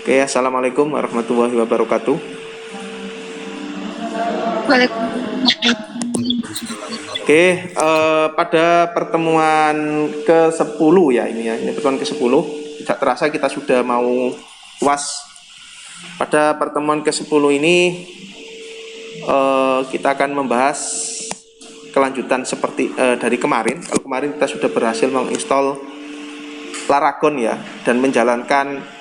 Oke, assalamualaikum warahmatullahi wabarakatuh. Waalaikumsalam. Oke, pada pertemuan ke-10 ya ini ya, ini pertemuan ke-10. Tidak terasa kita sudah mau UAS. Pada pertemuan ke-10 ini kita akan membahas kelanjutan seperti dari kemarin. Kalau kemarin kita sudah berhasil menginstal Laragon ya dan menjalankan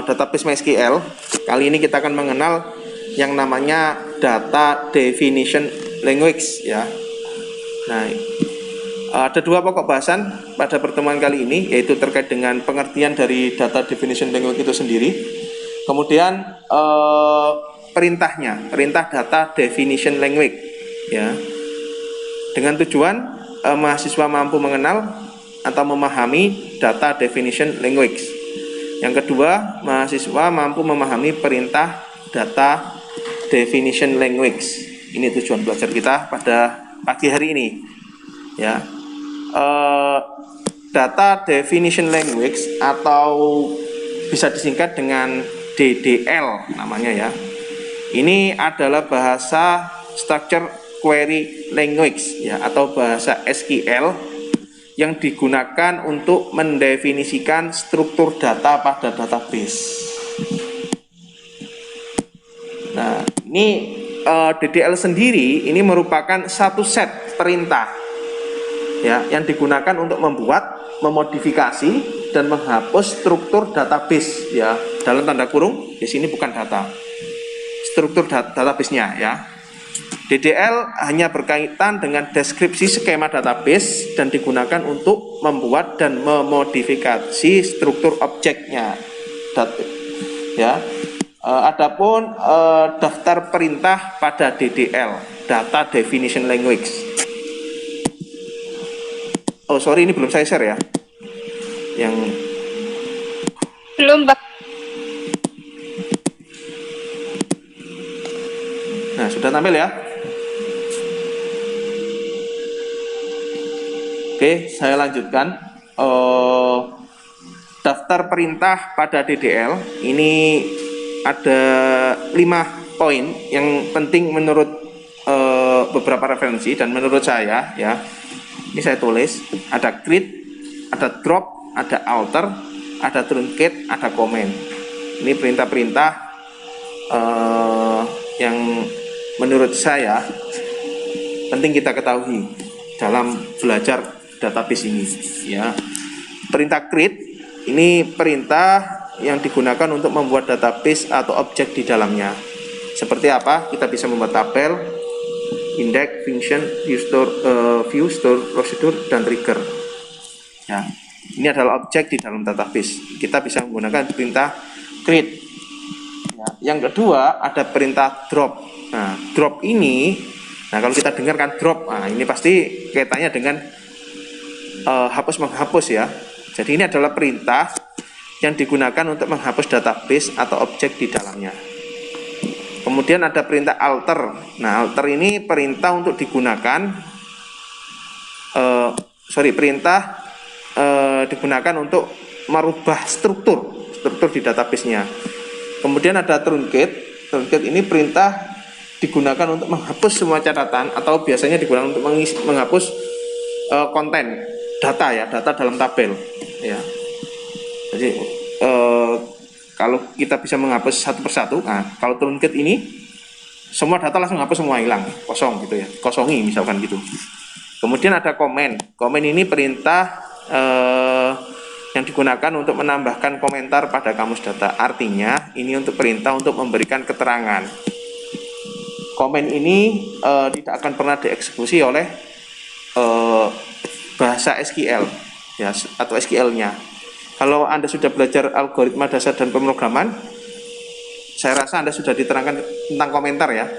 database MySQL. Kali ini kita akan mengenal yang namanya data definition language ya. Nah, ada dua pokok bahasan pada pertemuan kali ini, yaitu terkait dengan pengertian dari data definition language itu sendiri. Kemudian perintah data definition language ya. Dengan tujuan mahasiswa mampu mengenal atau memahami data definition language. Yang kedua, mahasiswa mampu memahami perintah data definition language. Ini tujuan belajar kita pada pagi hari ini. Ya, data definition language atau bisa disingkat dengan DDL namanya ya. Ini adalah bahasa structure query language ya, atau bahasa SQL yang digunakan untuk mendefinisikan struktur data pada database. Nah, ini DDL sendiri ini merupakan satu set perintah ya yang digunakan untuk membuat, memodifikasi dan menghapus struktur database ya. Dalam tanda kurung, di sini bukan data. Struktur database-nya ya. DDL hanya berkaitan dengan deskripsi skema database dan digunakan untuk membuat dan memodifikasi struktur objeknya. Ya. Adapun daftar perintah pada DDL, data definition language. Oh sorry, ini belum saya share ya. Yang Belum, Pak. Nah, sudah tampil ya. Oke, saya lanjutkan. Daftar perintah pada DDL ini ada 5 poin yang penting menurut beberapa referensi dan menurut saya ya. Ini saya tulis, ada create, ada drop, ada alter, ada truncate, ada comment. Ini perintah-perintah yang menurut saya penting kita ketahui dalam belajar database ini ya. Perintah create ini perintah yang digunakan untuk membuat database atau objek di dalamnya. Seperti apa? Kita bisa membuat tabel, index, function, view, store, procedure, dan trigger. Ya, ini adalah objek di dalam database. Kita bisa menggunakan perintah create. Ya, yang kedua ada perintah drop. Nah, drop ini, nah kalau kita dengarkan drop, nah ini pasti kaitannya dengan hapus menghapus ya. Jadi ini adalah perintah yang digunakan untuk menghapus database atau objek di dalamnya. Kemudian ada perintah alter. Nah, alter ini perintah untuk digunakan digunakan untuk merubah struktur di database-nya. Kemudian ada truncate. Truncate ini perintah digunakan untuk menghapus semua catatan atau biasanya digunakan untuk menghapus konten data dalam tabel ya. Jadi kalau kita bisa menghapus satu persatu, nah kalau truncate ini semua data langsung hapus, semua hilang, kosong gitu ya, kosongi misalkan gitu. Kemudian ada comment. Comment ini perintah yang digunakan untuk menambahkan komentar pada kamus data. Artinya ini untuk perintah untuk memberikan keterangan. Comment ini tidak akan pernah dieksekusi oleh bahasa SQL ya, atau SQL-nya. Kalau Anda sudah belajar algoritma dasar dan pemrograman, saya rasa Anda sudah diterangkan tentang komentar ya.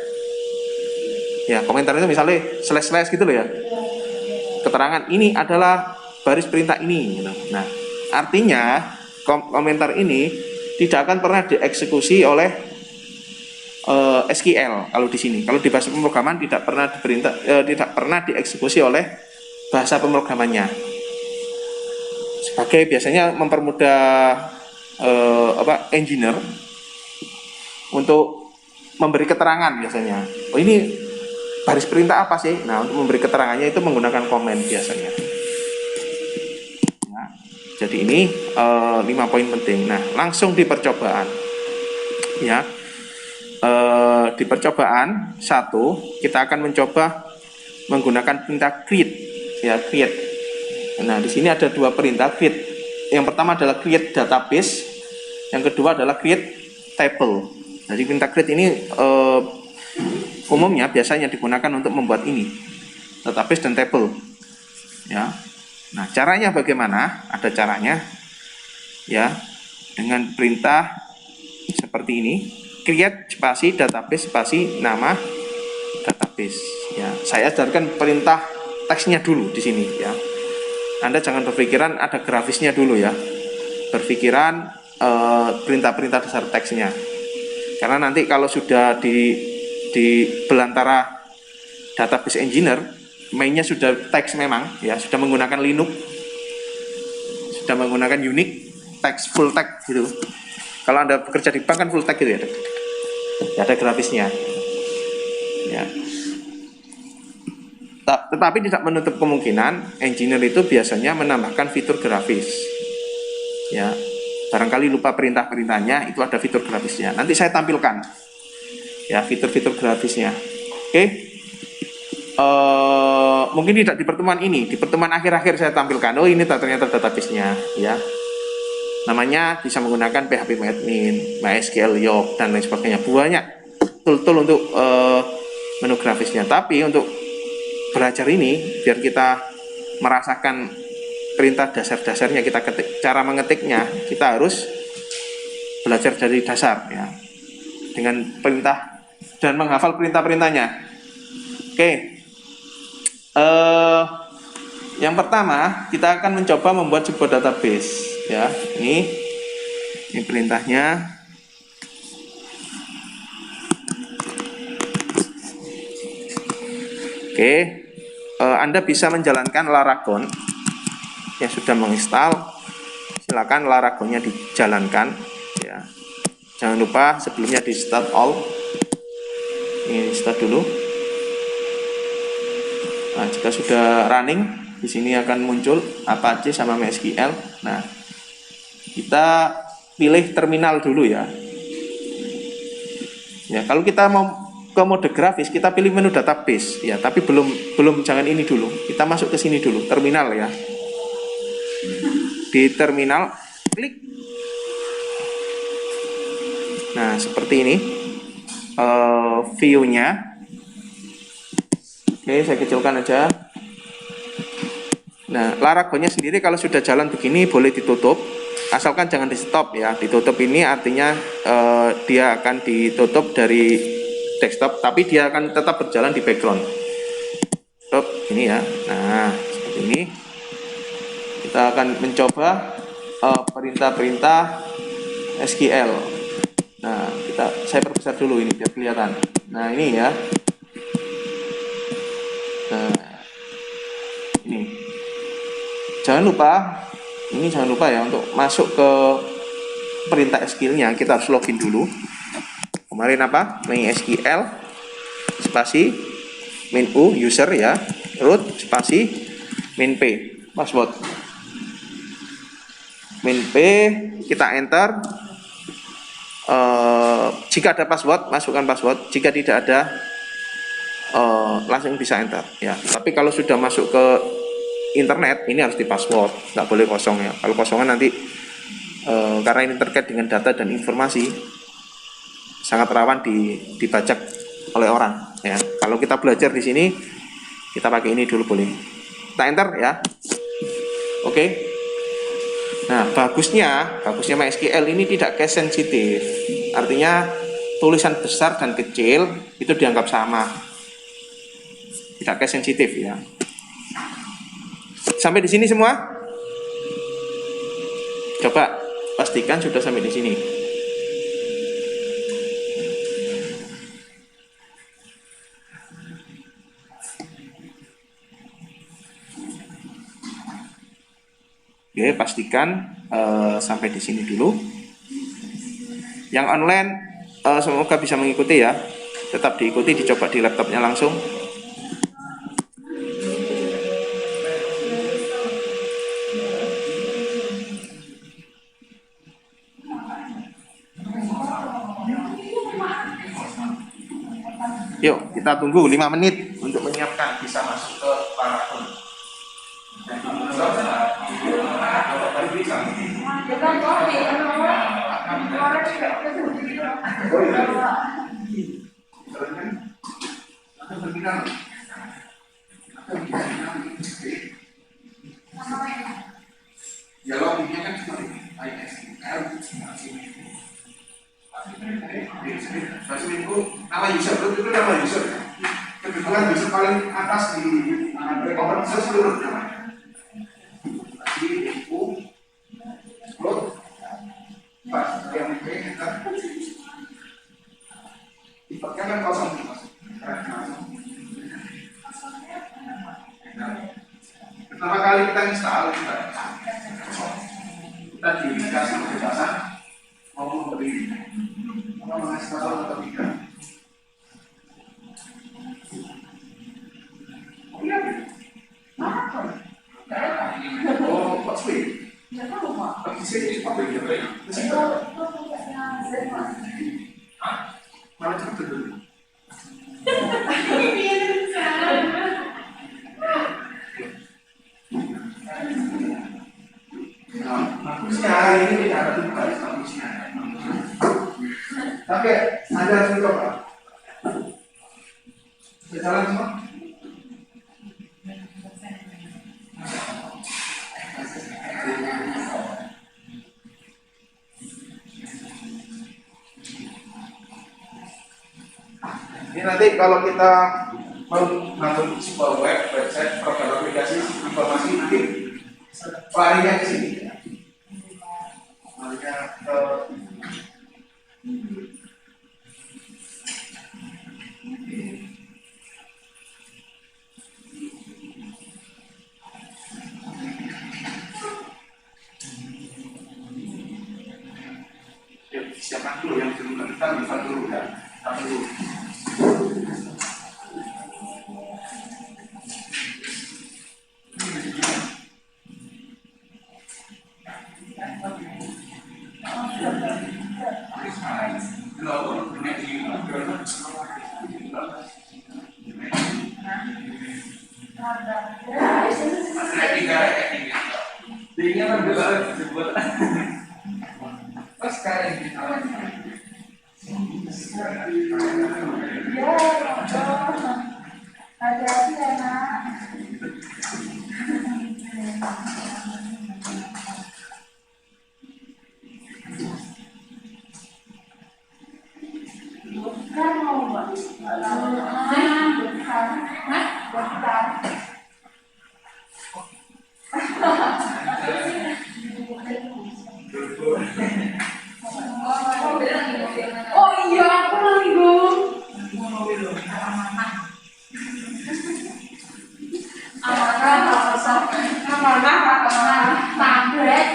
Ya, komentar itu misalnya slash gitu loh ya. Keterangan ini adalah baris perintah ini gitu. Nah, artinya komentar ini tidak akan pernah dieksekusi oleh SQL kalau di sini. Kalau di bahasa pemrograman tidak pernah dieksekusi oleh bahasa pemrogramannya. Sebagai biasanya mempermudah engineer untuk memberi keterangan biasanya. Oh, ini baris perintah apa sih? Nah, untuk memberi keterangannya itu menggunakan komen biasanya. Nah, jadi ini 5 poin penting. Nah, langsung di percobaan. Ya. Di percobaan 1 kita akan mencoba menggunakan perintah create. Ya, create. Nah, di sini ada 2 perintah create. Yang pertama adalah create database, yang kedua adalah create table. Jadi perintah create ini umumnya biasanya digunakan untuk membuat ini, database dan table. Ya. Nah, caranya bagaimana? Ada caranya. Ya, dengan perintah seperti ini, create spasi database spasi nama database. Ya, saya ajarkan perintah teksnya dulu di sini ya. Anda jangan berpikiran ada grafisnya dulu ya. Berpikiran perintah-perintah dasar teksnya. Karena nanti kalau sudah di belantara database engineer, mainnya sudah teks memang ya, sudah menggunakan Linux, sudah menggunakan Unix, teks full text gitu. Kalau Anda bekerja di bank kan full text gitu ya. Ya ada grafisnya. Ya. Tetapi tidak menutup kemungkinan engineer itu biasanya menambahkan fitur grafis. Ya, barangkali lupa perintah-perintahnya, itu ada fitur grafisnya. Nanti saya tampilkan ya fitur-fitur grafisnya. Oke. Mungkin tidak di pertemuan ini, di pertemuan akhir-akhir saya tampilkan. Oh, ini ternyata database-nya ya. Namanya bisa menggunakan phpMyAdmin, MySQL, Yoke dan lain sebagainya. Banyak tool-tool untuk menu grafisnya. Tapi untuk belajar ini biar kita merasakan perintah dasar-dasarnya, kita ketik, cara mengetiknya kita harus belajar dari dasar ya, dengan perintah dan menghafal perintah-perintahnya. Oke, yang pertama kita akan mencoba membuat sebuah database ya. Ini perintahnya. Oke, Anda bisa menjalankan Laragon yang sudah menginstal. Silakan Laragonnya dijalankan ya. Jangan lupa sebelumnya di start all. Ini start dulu. Nah, jika sudah running, di sini akan muncul Apache sama MySQL. Nah, kita pilih terminal dulu ya. Ya, kalau kita mau ke mode grafis, kita pilih menu database ya, tapi belum jangan ini dulu. Kita masuk ke sini dulu, terminal ya. Di terminal klik. Nah, seperti ini view-nya. Oke, saya kecilkan aja. Nah, Laragonnya sendiri kalau sudah jalan begini boleh ditutup, asalkan jangan di stop ya. Ditutup ini artinya dia akan ditutup dari desktop, tapi dia akan tetap berjalan di background. Ini ya. Nah, seperti ini. Kita akan mencoba perintah-perintah SQL. Nah, saya perbesar dulu ini biar kelihatan. Nah, ini ya. Nah, ini. Jangan lupa ya, untuk masuk ke perintah SQL-nya kita harus login dulu. Kemarin apa? MySQL spasi min u user ya, root spasi min p password. Min p kita enter. Jika ada password, masukkan password. Jika tidak ada, langsung bisa enter ya. Tapi kalau sudah masuk ke internet, ini harus di password, nggak boleh kosong ya. Kalau kosongan nanti karena ini terkait dengan data dan informasi, sangat rawan dibajak oleh orang ya. Kalau kita belajar di sini, kita pakai ini dulu boleh. Kita enter ya. Oke. Nah, bagusnya MySQL ini tidak case sensitif. Artinya tulisan besar dan kecil itu dianggap sama. Tidak case sensitif ya. Sampai di sini semua? Coba pastikan sudah sampai di sini. Oke, pastikan sampai di sini dulu. Yang online semoga bisa mengikuti ya. Tetap diikuti, dicoba di laptopnya langsung. Yuk, kita tunggu 5 menit untuk menyiapkan bisa masuk ke Paragon. Ya logiknya kan cuma seminggu nama user itu nama user. Kebetulan user paling atas di rekomendasi seluruh namanya. Di info upload pas yang kita dipakai kan kosong. Pertama kali kita install kita dikasih kebebasan mau memberi mengasih password atau tidak. Oh, what's it? Tapi saya apa yang terjadi? Malah cepat dulu. Bagusnya ini tidak ada tugas bagusnya. Tapi Anda harus mencoba. Berjalan semua. Ini nanti kalau kita mau mengatur sebuah website, program aplikasi, informasi mungkin larinya ke sini. Larinya ke siapkan dulu yang belum kita bisa dulu ya. Kita dulu. Hati-hati ya nak. Bukan mau buat oh iya, aku lagi dong. Amanah, tablet.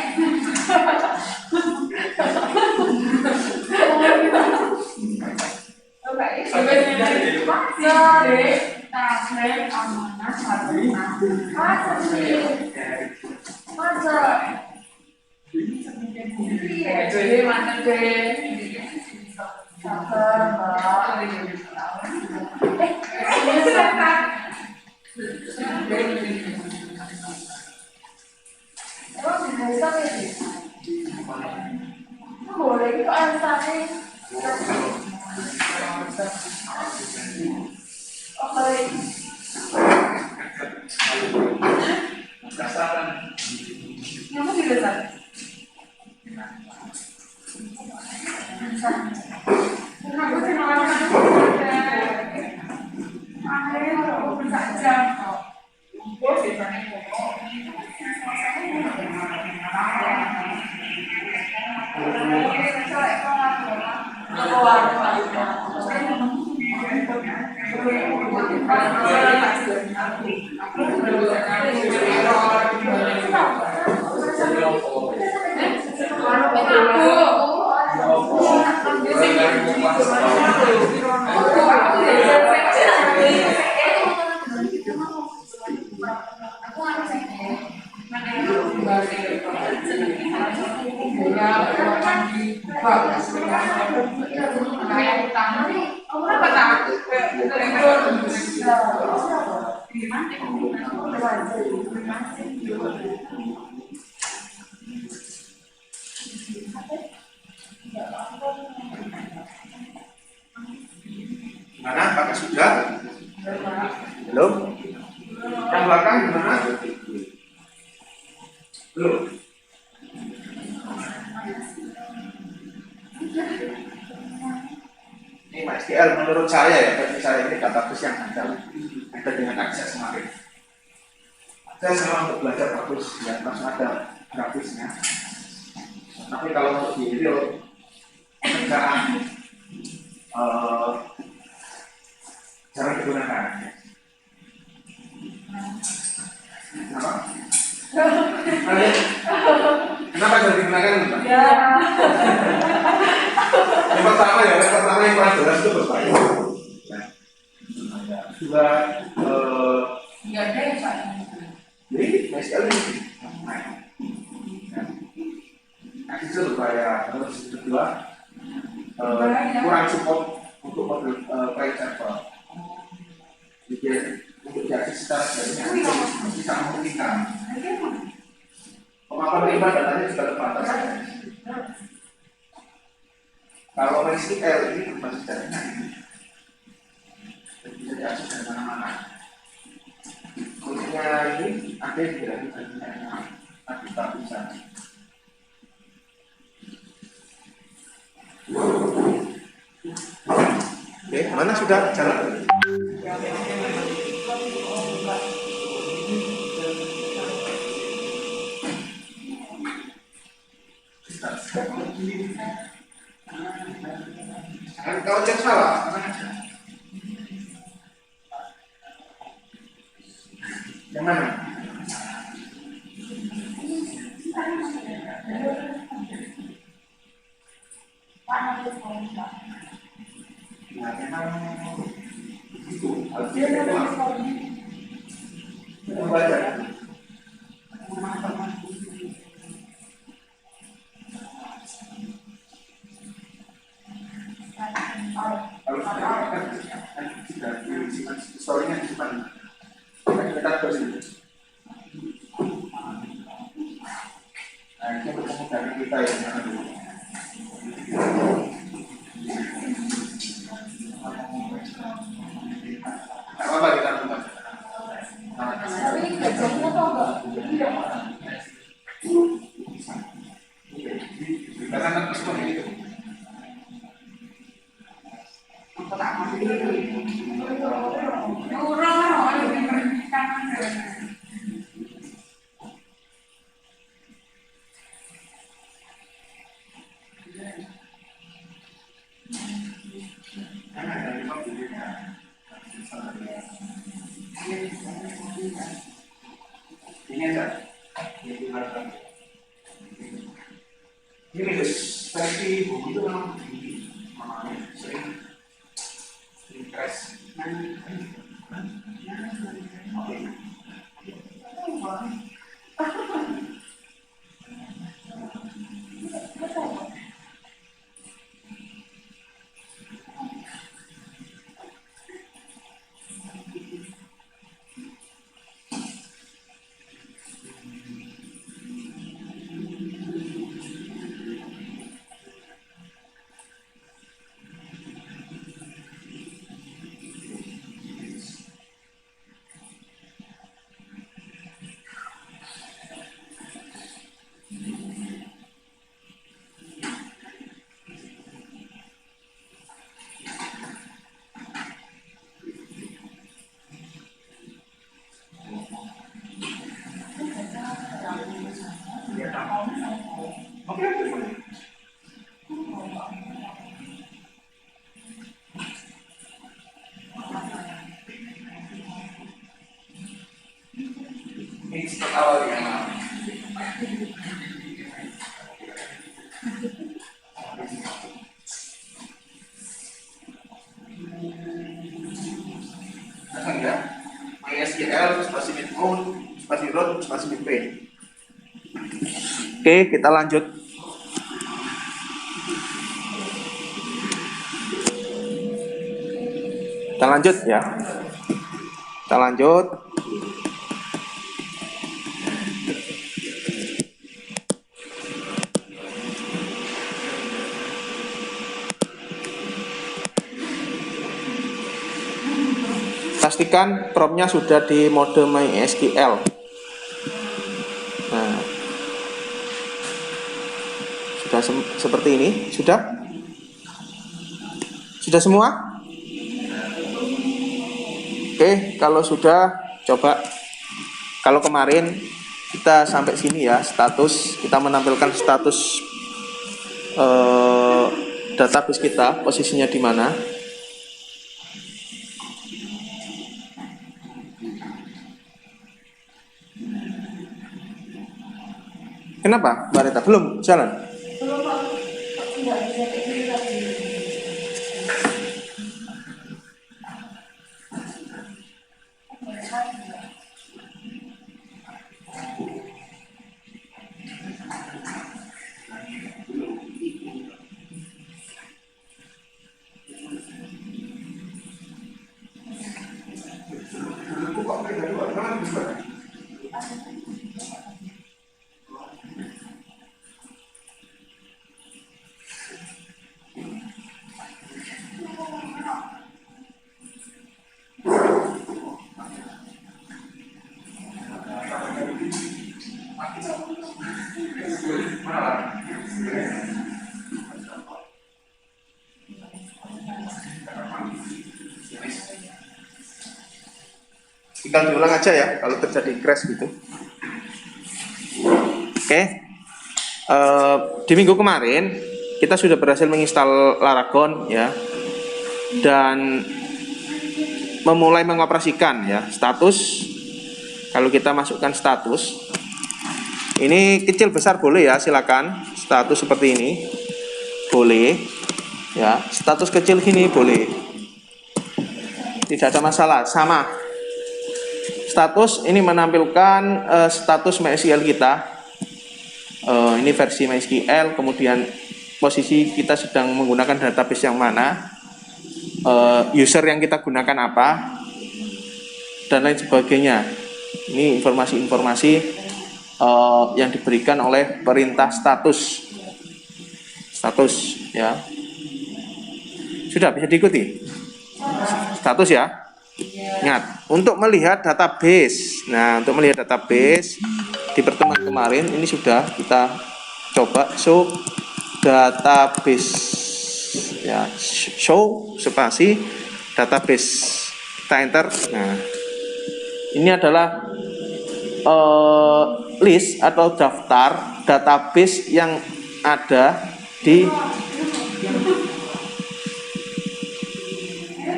Tablet, amanah, masa sih? Masa? Iya, jadi mana deh? Sabar, Mbak. Ini siapa? Emang bisa nih? Boleh itu alasannya. Oke. Dasaran. Kamu di dasar? Kenapa sih malam-malam aku bisa jam kok. Bos biasanya Kayak utama nih, apa tak? Gimana? Apakah sudah? Belum? Yang belakang gimana? Belum. Ini MySQL menurut saya ya, bagi saya ini database yang handal, ada dengan akses semakin. Saya sama untuk belajar bagus, ya langsung ada grafisnya. Tapi kalau untuk di real pekerjaan jarang digunakan. Kenapa? Kenapa jarang digunakan? Ya. Yang pertama yang paling jelas itu berbahaya. Dua, Ya deh, Pak. jadi MySQL ini, itu berbahaya. Terus kedua, kurang support untuk model file server. Jadi untuk diakses secara jaringan bisa memungkinkan. Kemampuan menerima datanya juga terbatas. Kalau MySQL ini berbasis jaringan, bisa diakses dari mana-mana. Kuncinya ini ada di dalam jaringan, tapi tak bisa. Oke, mana sudah jalan? Kalau cek salah, yang mana? Ya, memang itu harus membaca. Kalau sudah disimpan, story-nya disimpan. Kita terus itu. Nah, itu bertemu dari kita yang mana dulu. Tidak apa-apa kita lakukan. Karena kan respon itu. Ini aja. Ini versi buku itu memang sering crash. Oke. Ini seperti awal ya. Nah, ya. MySQL spasi mode, spasi root, spasi mid. Oke, kita lanjut. Kita lanjut ya. Kita lanjut. Pastikan prompt-nya sudah di mode MySQL. Nah, sudah seperti ini. Sudah semua? Oke, kalau sudah, coba. Kalau kemarin kita sampai sini ya, status, kita menampilkan status database kita, posisinya di mana. Kenapa, Mbak Rita? Belum jalan? Tinggal diulang aja ya kalau terjadi crash gitu. Oke. Di minggu kemarin kita sudah berhasil menginstal Laragon ya, dan memulai mengoperasikan ya. Status, kalau kita masukkan status, ini kecil besar boleh ya, silakan. Status seperti ini boleh ya, status kecil gini boleh, tidak ada masalah. Sama status ini menampilkan status MySQL kita. Ini versi MySQL, kemudian posisi kita sedang menggunakan database yang mana, user yang kita gunakan apa, dan lain sebagainya. Ini informasi-informasi yang diberikan oleh perintah status ya. Sudah bisa diikuti status ya. Ingat, untuk melihat database. Nah, untuk melihat database di pertemuan kemarin ini sudah kita coba show database ya, show spasi database. Kita enter. Nah, ini adalah list atau daftar database yang ada di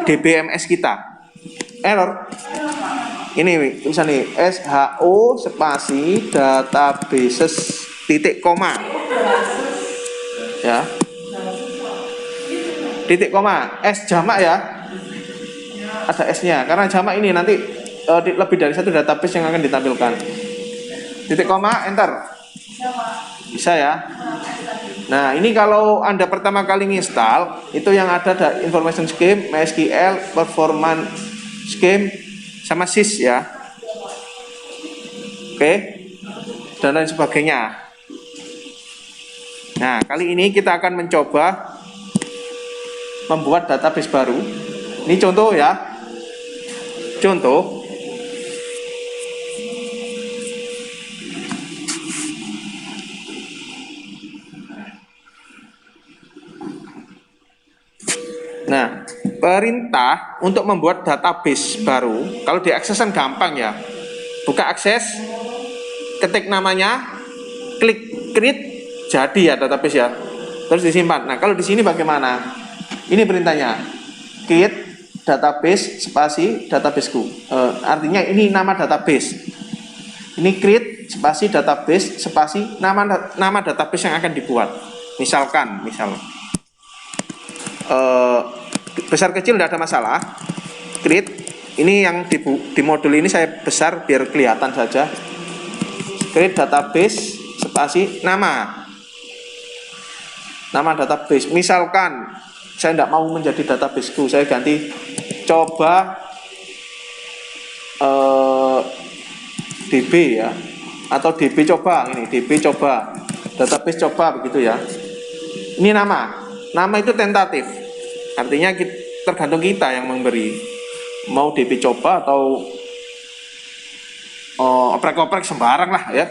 DBMS kita. Error. Ini tulisan nih, SHO spasi databases titik koma. Ya. Titik koma, S jamak ya. Ada S-nya karena jamak ini nanti lebih dari satu database yang akan ditampilkan. Titik koma, enter. Bisa ya. Nah, ini kalau Anda pertama kali nginstal, itu yang ada information scheme, MySQL, performance scheme, sama sys ya. Oke. Dan lain sebagainya. Nah, kali ini kita akan mencoba membuat database baru. Ini contoh ya. Contoh. Nah, perintah untuk membuat database baru, kalau diakses kan gampang ya. Buka akses, ketik namanya, klik create, jadi ya database ya. Terus disimpan. Nah, kalau di sini bagaimana? Ini perintahnya, create database spasi databaseku. Artinya ini nama database. Ini create spasi database spasi nama database yang akan dibuat. Misalkan, besar kecil tidak ada masalah. Create, ini yang di modul ini saya besar biar kelihatan saja. Create database spasi nama database. Misalkan saya tidak mau menjadi databaseku, saya ganti coba DB ya, atau DB coba, ini DB coba, database coba begitu ya. Ini nama itu tentatif, artinya tergantung kita yang memberi, mau DB coba atau oprek-oprek sembarang lah ya.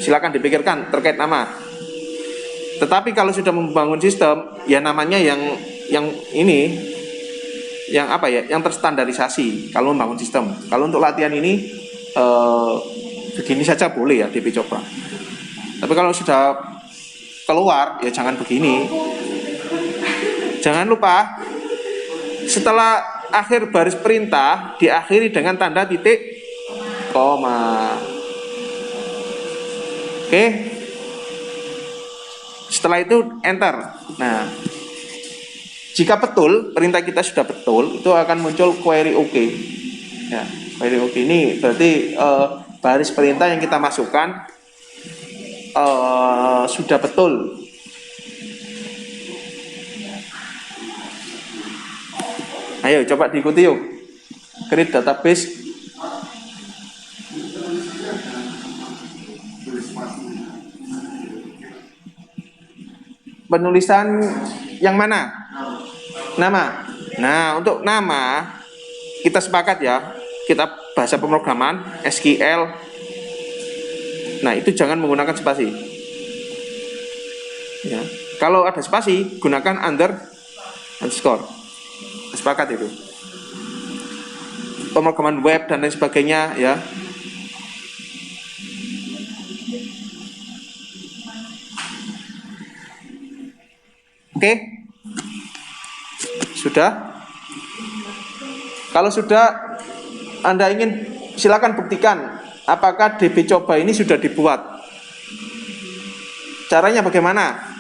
Silakan dipikirkan terkait nama. Tetapi kalau sudah membangun sistem, ya namanya yang ini, yang apa ya, yang terstandarisasi kalau membangun sistem. Kalau untuk latihan ini begini saja boleh ya DB coba. Tapi kalau sudah keluar ya jangan begini. Jangan lupa setelah akhir baris perintah diakhiri dengan tanda titik koma. Oke. Setelah itu enter. Nah, jika betul perintah kita sudah betul, itu akan muncul query OK. Ya, query OK ini berarti baris perintah yang kita masukkan sudah betul. Ayo coba diikuti yuk. Create database. Penulisan yang mana? Nama. Nah, untuk nama kita sepakat ya. Kita bahasa pemrograman SQL. Nah, itu jangan menggunakan spasi. Ya. Kalau ada spasi, gunakan underscore. Sepakat itu. Pemrograman web dan lain sebagainya ya. Oke. Sudah? Kalau sudah, Anda ingin, silakan buktikan apakah DB coba ini sudah dibuat. Caranya bagaimana?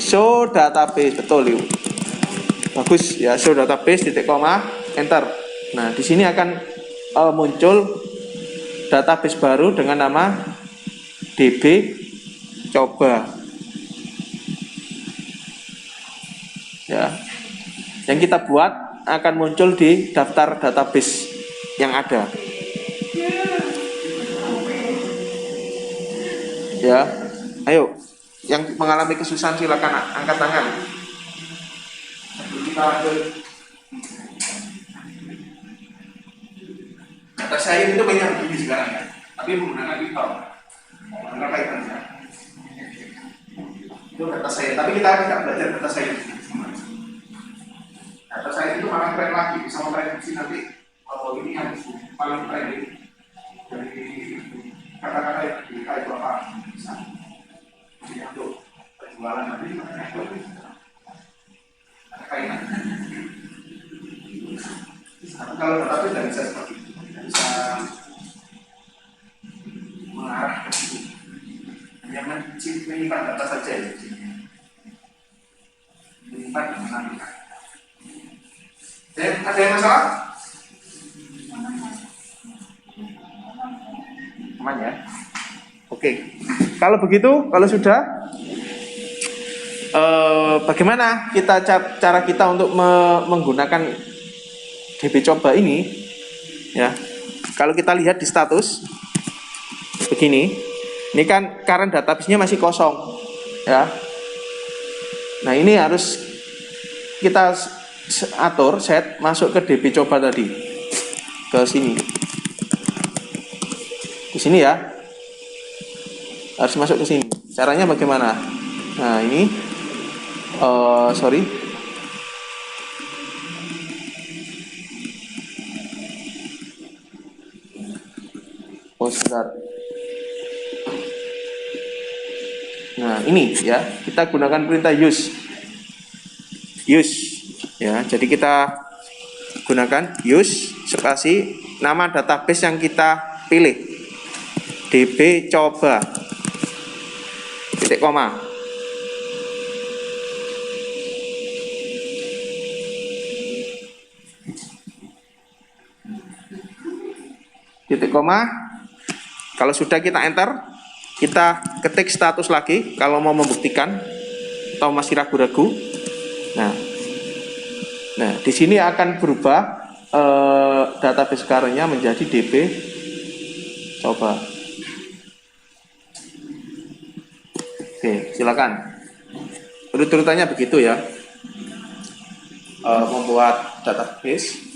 Show database, betul yuk. Bagus ya, show database titik koma, enter. Nah, di sini akan muncul database baru dengan nama DB coba. Ya, yang kita buat akan muncul di daftar database yang ada. Ya, ayo, yang mengalami kesusahan silakan angkat tangan. Kita lanjut. Data saya itu banyak begini sekarang ya, tapi menggunakan Python. Menggunakan Python ya. Itu data saya, tapi kita tidak belajar data saya. Data saya itu malah keren lagi, bisa memprediksi nanti kalau ini harus paling keren dari kata-kata yang diberikan itu apa bisa. Jadi untuk penjualan nanti ada kaitan. Tapi kalau data itu tidak bisa seperti itu, tidak bisa mengarah ke situ. Hanya menyimpan data saja, menyimpan dan menantikan. Ada yang masalah? Aman ya? Oke. Kalau begitu, kalau sudah, bagaimana cara kita untuk menggunakan DB coba ini? Ya, kalau kita lihat di status, begini, ini kan current database-nya masih kosong, ya. Nah, ini harus kita atur set masuk ke DB coba tadi, ke sini, di sini ya, harus masuk ke sini. Caranya bagaimana? Nah, ini sorry, sebentar. Nah, ini ya, kita gunakan perintah use ya. Jadi kita gunakan use spasi nama database yang kita pilih, DB coba titik koma. Titik koma. Kalau sudah kita enter, kita ketik status lagi kalau mau membuktikan atau masih ragu-ragu. Nah, Nah, di sini akan berubah database current-nya menjadi DB. Coba. Oke, silakan. Urut-urutannya begitu ya. Membuat database.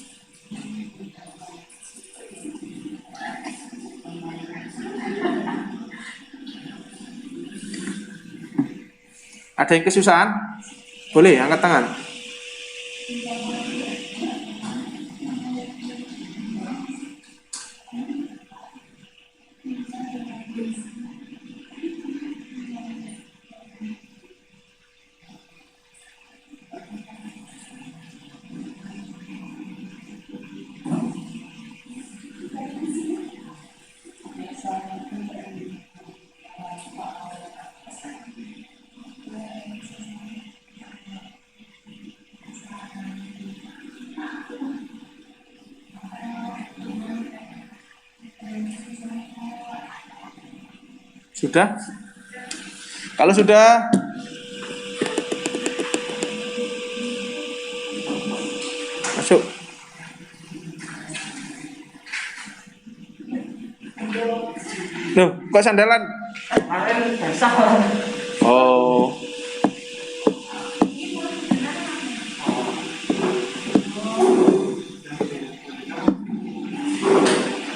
Ada yang kesusahan? Boleh angkat tangan. Sudah? Kalau sudah, masuk. Loh, kok sandalan? Kemarin basah. Oh.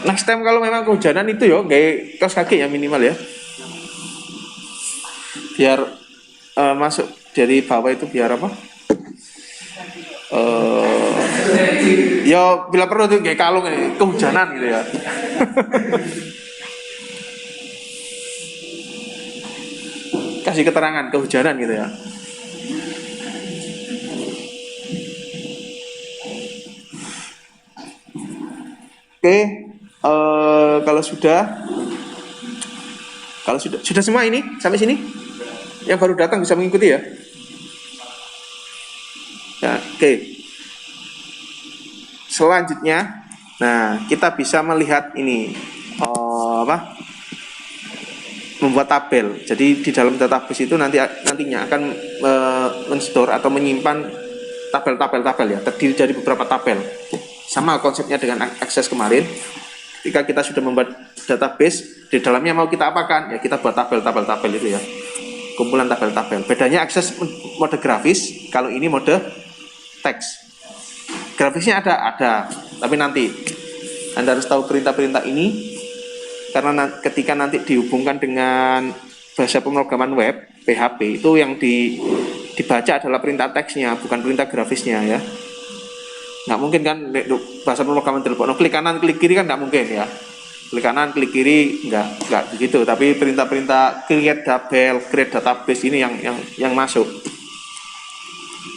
Next time kalau memang kehujanan itu ya, kayak kaos kaki ya minimal ya. Biar masuk dari bawah itu biar apa? Ya bila perlu tuh kayak kalung ini, kehujanan gitu ya. Kasih keterangan kehujanan gitu ya. Oke, kalau sudah semua ini sampai sini, yang baru datang bisa mengikuti ya. Ya, oke. Selanjutnya, nah kita bisa melihat ini membuat tabel. Jadi di dalam database itu nantinya akan men-store atau menyimpan tabel-tabel ya, terdiri dari beberapa tabel. Sama konsepnya dengan akses kemarin. Ketika kita sudah membuat database, di dalamnya mau kita apakan? Ya kita buat tabel-tabel itu ya. Kumpulan tabel-tabel. Bedanya akses mode grafis, kalau ini mode teks. Grafisnya ada, tapi nanti Anda harus tahu perintah-perintah ini karena ketika nanti dihubungkan dengan bahasa pemrograman web PHP itu yang dibaca adalah perintah teksnya, bukan perintah grafisnya ya. Nggak mungkin kan bahasa pemrograman telepon, klik kanan klik kiri kan nggak mungkin ya. Klik kanan klik kiri nggak begitu, tapi perintah-perintah create tabel, create database ini yang masuk.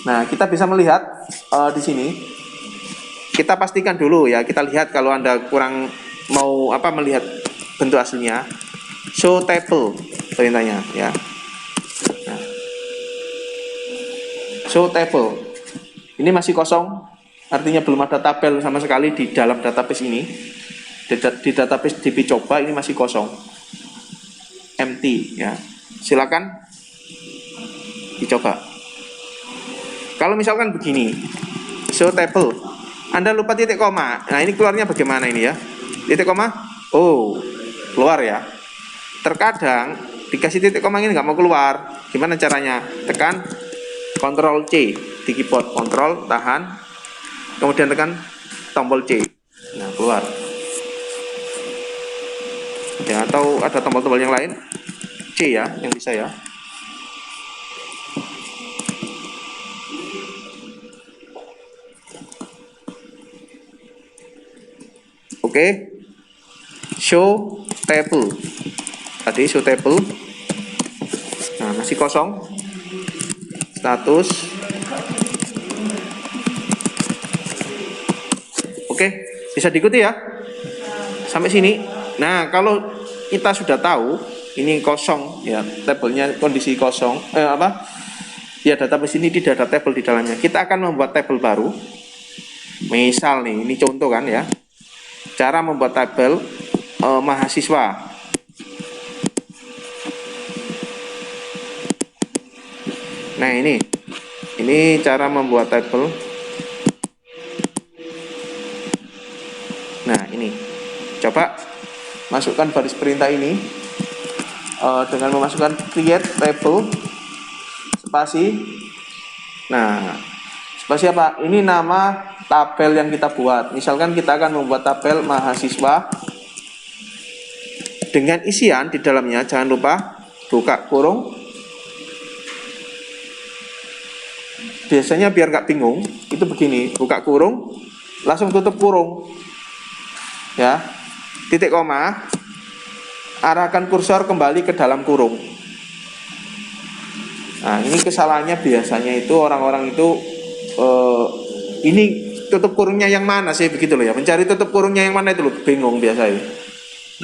Nah, kita bisa melihat di sini. Kita pastikan dulu ya, kita lihat kalau Anda kurang mau melihat bentuk aslinya. Show table perintahnya ya. Nah, show table. Ini masih kosong, artinya belum ada tabel sama sekali di dalam database ini. Di database DB coba ini masih kosong. Empty ya. Silakan dicoba. Kalau misalkan begini, show table. Anda lupa titik koma. Nah, ini keluarnya bagaimana ini ya? Titik koma? Oh, keluar ya. Terkadang dikasih titik koma ini nggak mau keluar. Gimana caranya? Tekan Ctrl C di keyboard. Ctrl, tahan. Kemudian tekan tombol C. Nah, keluar. Ya, atau ada tombol-tombol yang lain? C ya, yang bisa ya. Oke. Show table. Tadi show table. Nah, masih kosong. Status. Oke, bisa diikuti ya. Sampai sini. Nah, kalau kita sudah tahu ini kosong ya, tabelnya kondisi kosong. Ya, database ini tidak ada tabel di dalamnya. Kita akan membuat tabel baru. Misal nih, ini contoh kan ya. Cara membuat tabel mahasiswa. Nah, ini cara membuat tabel Coba masukkan baris perintah ini dengan memasukkan create table spasi. Nah, spasi apa? Ini nama tabel yang kita buat. Misalkan kita akan membuat tabel mahasiswa dengan isian di dalamnya. Jangan lupa buka kurung. Biasanya biar nggak bingung, itu begini, buka kurung, langsung tutup kurung. Ya, titik koma, arahkan kursor kembali ke dalam kurung. Nah, ini kesalahannya biasanya itu orang-orang itu ini tutup kurungnya yang mana sih, begitu loh ya. Mencari tutup kurungnya yang mana itu loh, bingung biasanya.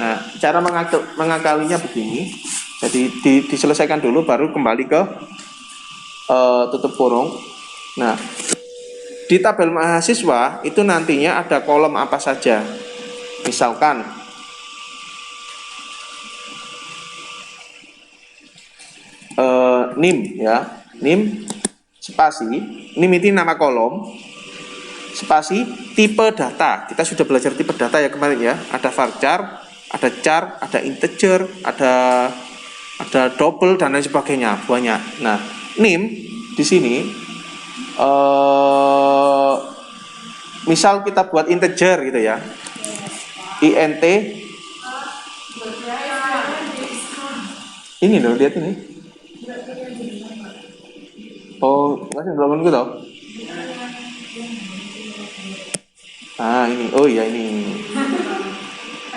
Nah, cara mengakalinya begini. Jadi diselesaikan dulu baru kembali ke tutup kurung. Nah, di tabel mahasiswa itu nantinya ada kolom apa saja. Misalkan NIM ya, NIM spasi, NIM itu nama kolom, spasi tipe data. Kita sudah belajar tipe data ya kemarin ya. Ada varchar, ada char, ada integer, ada double dan lain sebagainya, banyak. Nah, NIM di sini misal kita buat integer gitu ya, int ini loh, lihat ini. Oh, masih belum gitu. Ah, ini. Oh iya, ini.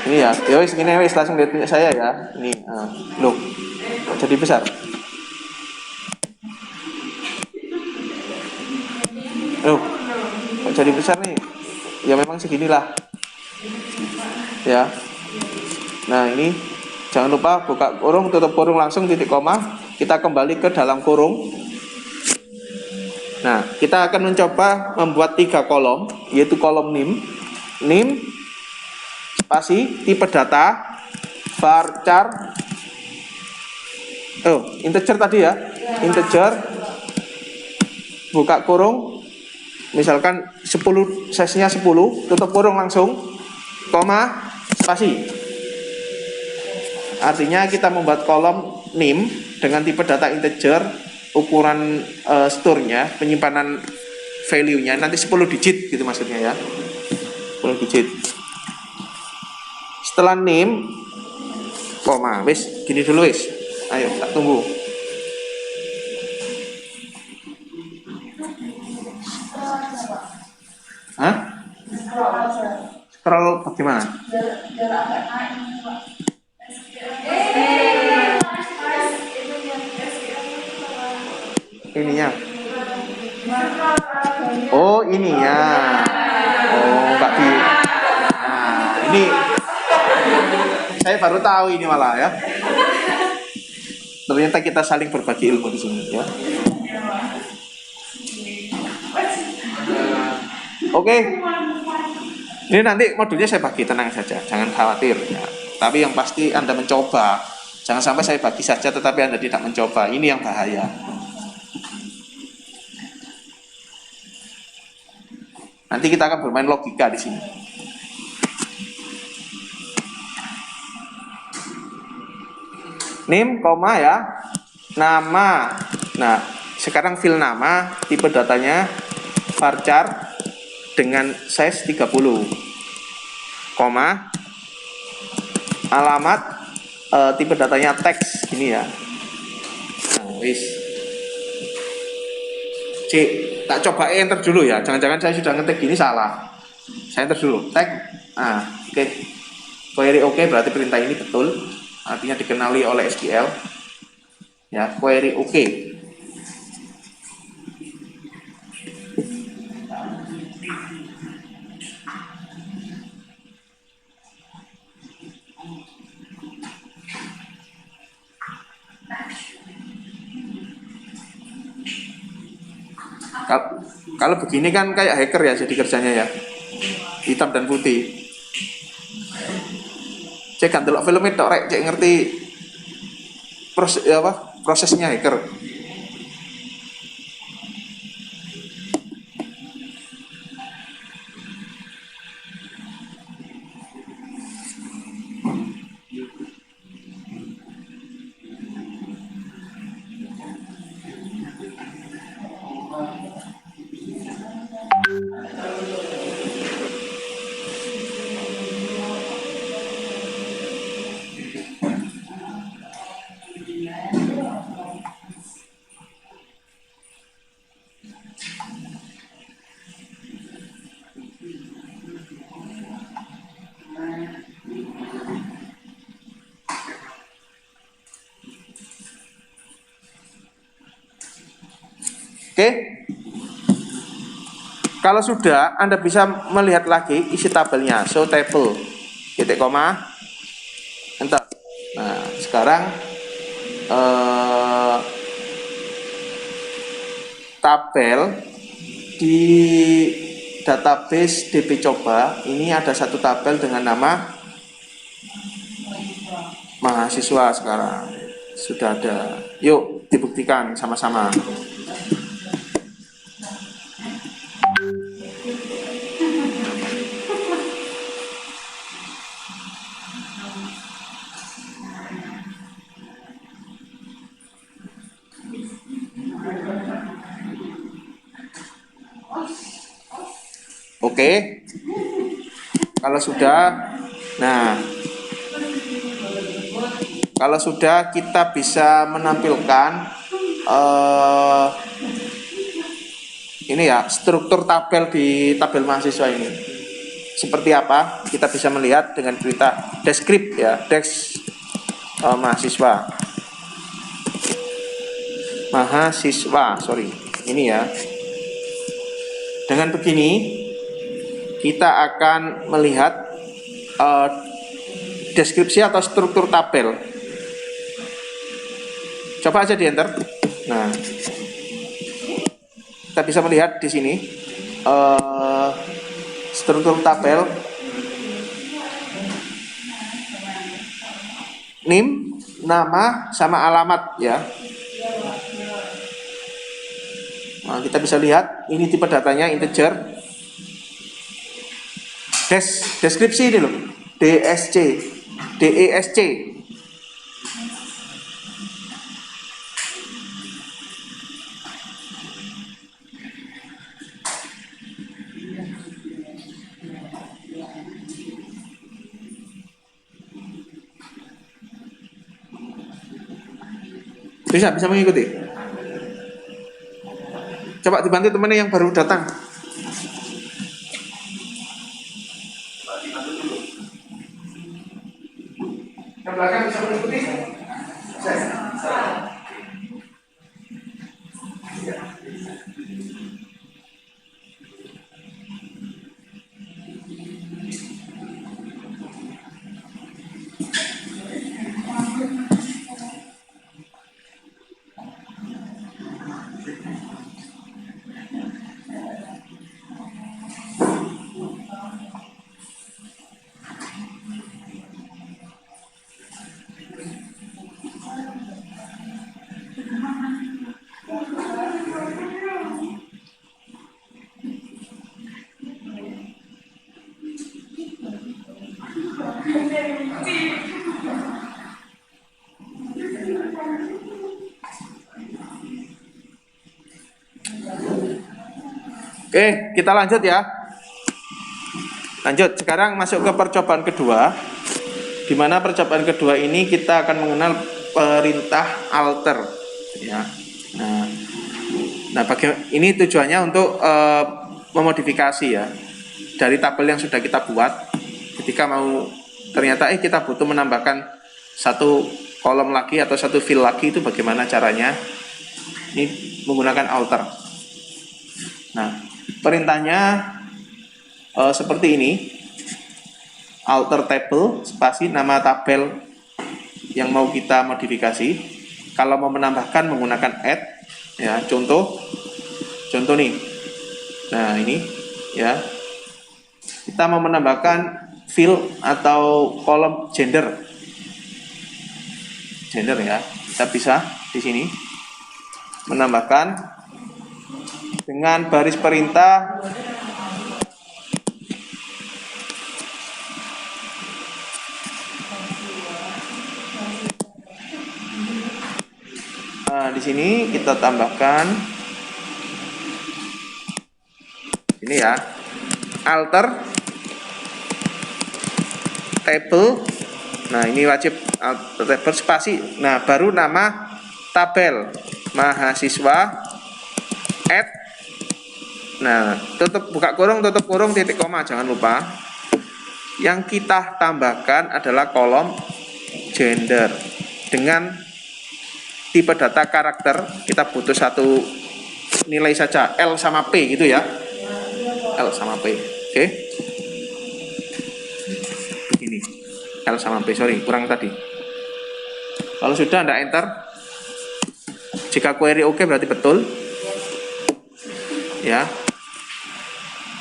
Ini ya. Ya wis gini wis langsung lihat punya saya ya. Ini. Loh. Kok jadi besar? Loh. Kok jadi besar nih? Ya memang seginilah. Ya. Nah, ini jangan lupa buka kurung, tutup kurung langsung titik koma. Kita kembali ke dalam kurung. Nah, kita akan mencoba membuat 3 kolom, yaitu kolom NIM, spasi, tipe data, varchar, integer tadi ya, integer, buka kurung, misalkan 10, size-nya 10, tutup kurung langsung, koma, spasi. Artinya kita membuat kolom NIM dengan tipe data integer, ukuran store-nya, penyimpanan value-nya nanti 10 digit gitu maksudnya ya. 10 digit. Setelah NIM koma, wis gini dulu wis. Ayo tak tunggu. Hah? Scroll bagaimana? Ininya. Oh, ininya. Oh, enggak di. Nah, ini saya baru tahu ini malah ya. Ternyata kita saling berbagi ilmu di sini ya. Oke. Ini nanti modulnya saya bagi, tenang saja, jangan khawatir ya. Tapi yang pasti Anda mencoba. Jangan sampai saya bagi saja tetapi Anda tidak mencoba. Ini yang bahaya. Nanti kita akan bermain logika di sini. NIM, koma ya. Nama. Nah, sekarang fill nama, tipe datanya varchar dengan size 30. Koma. Alamat, tipe datanya teks gini ya. Nah, wis. C, tak coba enter dulu ya. Jangan-jangan saya sudah ngetik gini salah. Saya enter dulu. Tag. Nah, oke. Query oke, berarti perintah ini betul. Artinya dikenali oleh SQL. Ya, query oke. Kalau begini kan kayak hacker ya jadi kerjanya ya. Hitam dan putih. Cek kan delok film itu rek cek ngerti prosesnya hacker. Oke. Kalau sudah, Anda bisa melihat lagi isi tabelnya. Show table. Titik koma. Enter. Nah, sekarang tabel di database DP Coba ini ada satu tabel dengan nama mahasiswa sekarang. Sudah ada. Yuk, dibuktikan sama-sama. Oke. Kalau sudah, nah, kalau sudah kita bisa menampilkan ini ya, struktur tabel di tabel mahasiswa ini. Seperti apa? Kita bisa melihat dengan perintah descript ya, mahasiswa. Sorry. Ini ya. Dengan begini kita akan melihat deskripsi atau struktur tabel. Coba aja di enter. Nah, kita bisa melihat di sini struktur tabel, NIM, nama sama alamat ya. Nah, kita bisa lihat ini tipe datanya integer. Deskripsi ini loh, DESC. Bisa mengikuti. Coba dibantu temannya yang baru datang. Yang belakang bisa mengikuti. Oke, kita lanjut ya. Lanjut, sekarang masuk ke percobaan kedua. Di mana percobaan kedua ini kita akan mengenal perintah alter ya. Nah, ini tujuannya untuk memodifikasi ya dari tabel yang sudah kita buat. Ketika mau ternyata kita butuh menambahkan satu kolom lagi atau satu field lagi, itu bagaimana caranya? Ini menggunakan alter. Nah, perintahnya seperti ini. Alter table spasi nama tabel yang mau kita modifikasi. Kalau mau menambahkan menggunakan add ya, contoh nih. Nah, ini ya. Kita mau menambahkan field atau kolom gender ya. Kita bisa di sini menambahkan dengan baris perintah di sini kita tambahkan ini ya, alter table. Nah, ini wajib alter table spasi. Nah, baru nama tabel mahasiswa add. Nah, buka kurung, tutup kurung, titik koma, jangan lupa. Yang kita tambahkan adalah kolom gender dengan tipe data karakter. Kita butuh satu nilai saja L sama P gitu ya. L sama P. Oke. Begini. L sama P, sorry, kurang tadi. Kalau sudah Anda enter. Jika query oke berarti betul. Ya.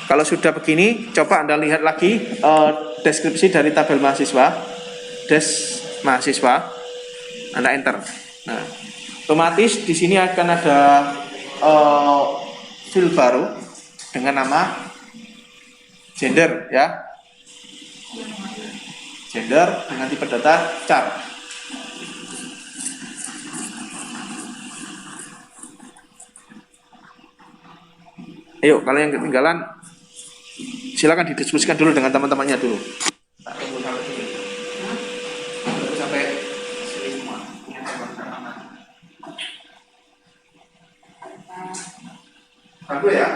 Kalau sudah begini, coba Anda lihat lagi deskripsi dari tabel mahasiswa. Des mahasiswa. Anda enter. Nah, otomatis di sini akan ada field baru dengan nama gender ya. Gender dengan tipe data char. Ayo, kalau yang ketinggalan silakan didiskusikan dulu dengan teman-temannya dulu. Tak tunggu sampai sini. Tunggu sampai sini semua. Aku ya.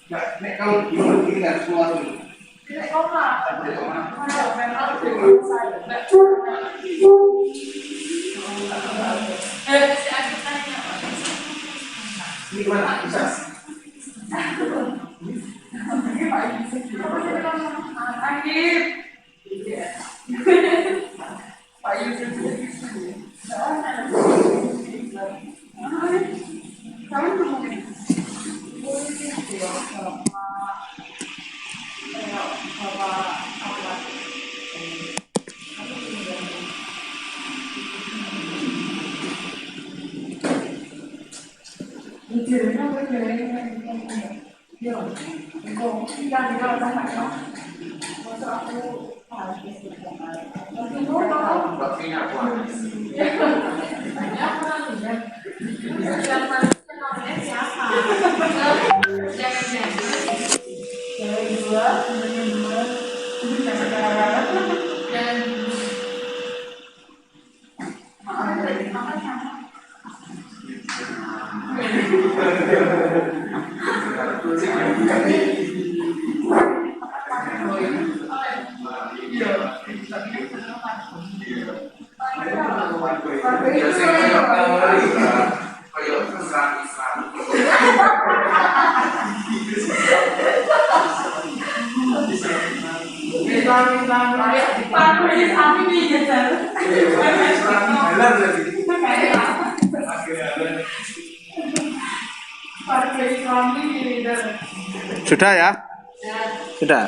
Nek kalau begini harus keluar dulu. Ini gimana? Bisa? Sudah ya? Sudah.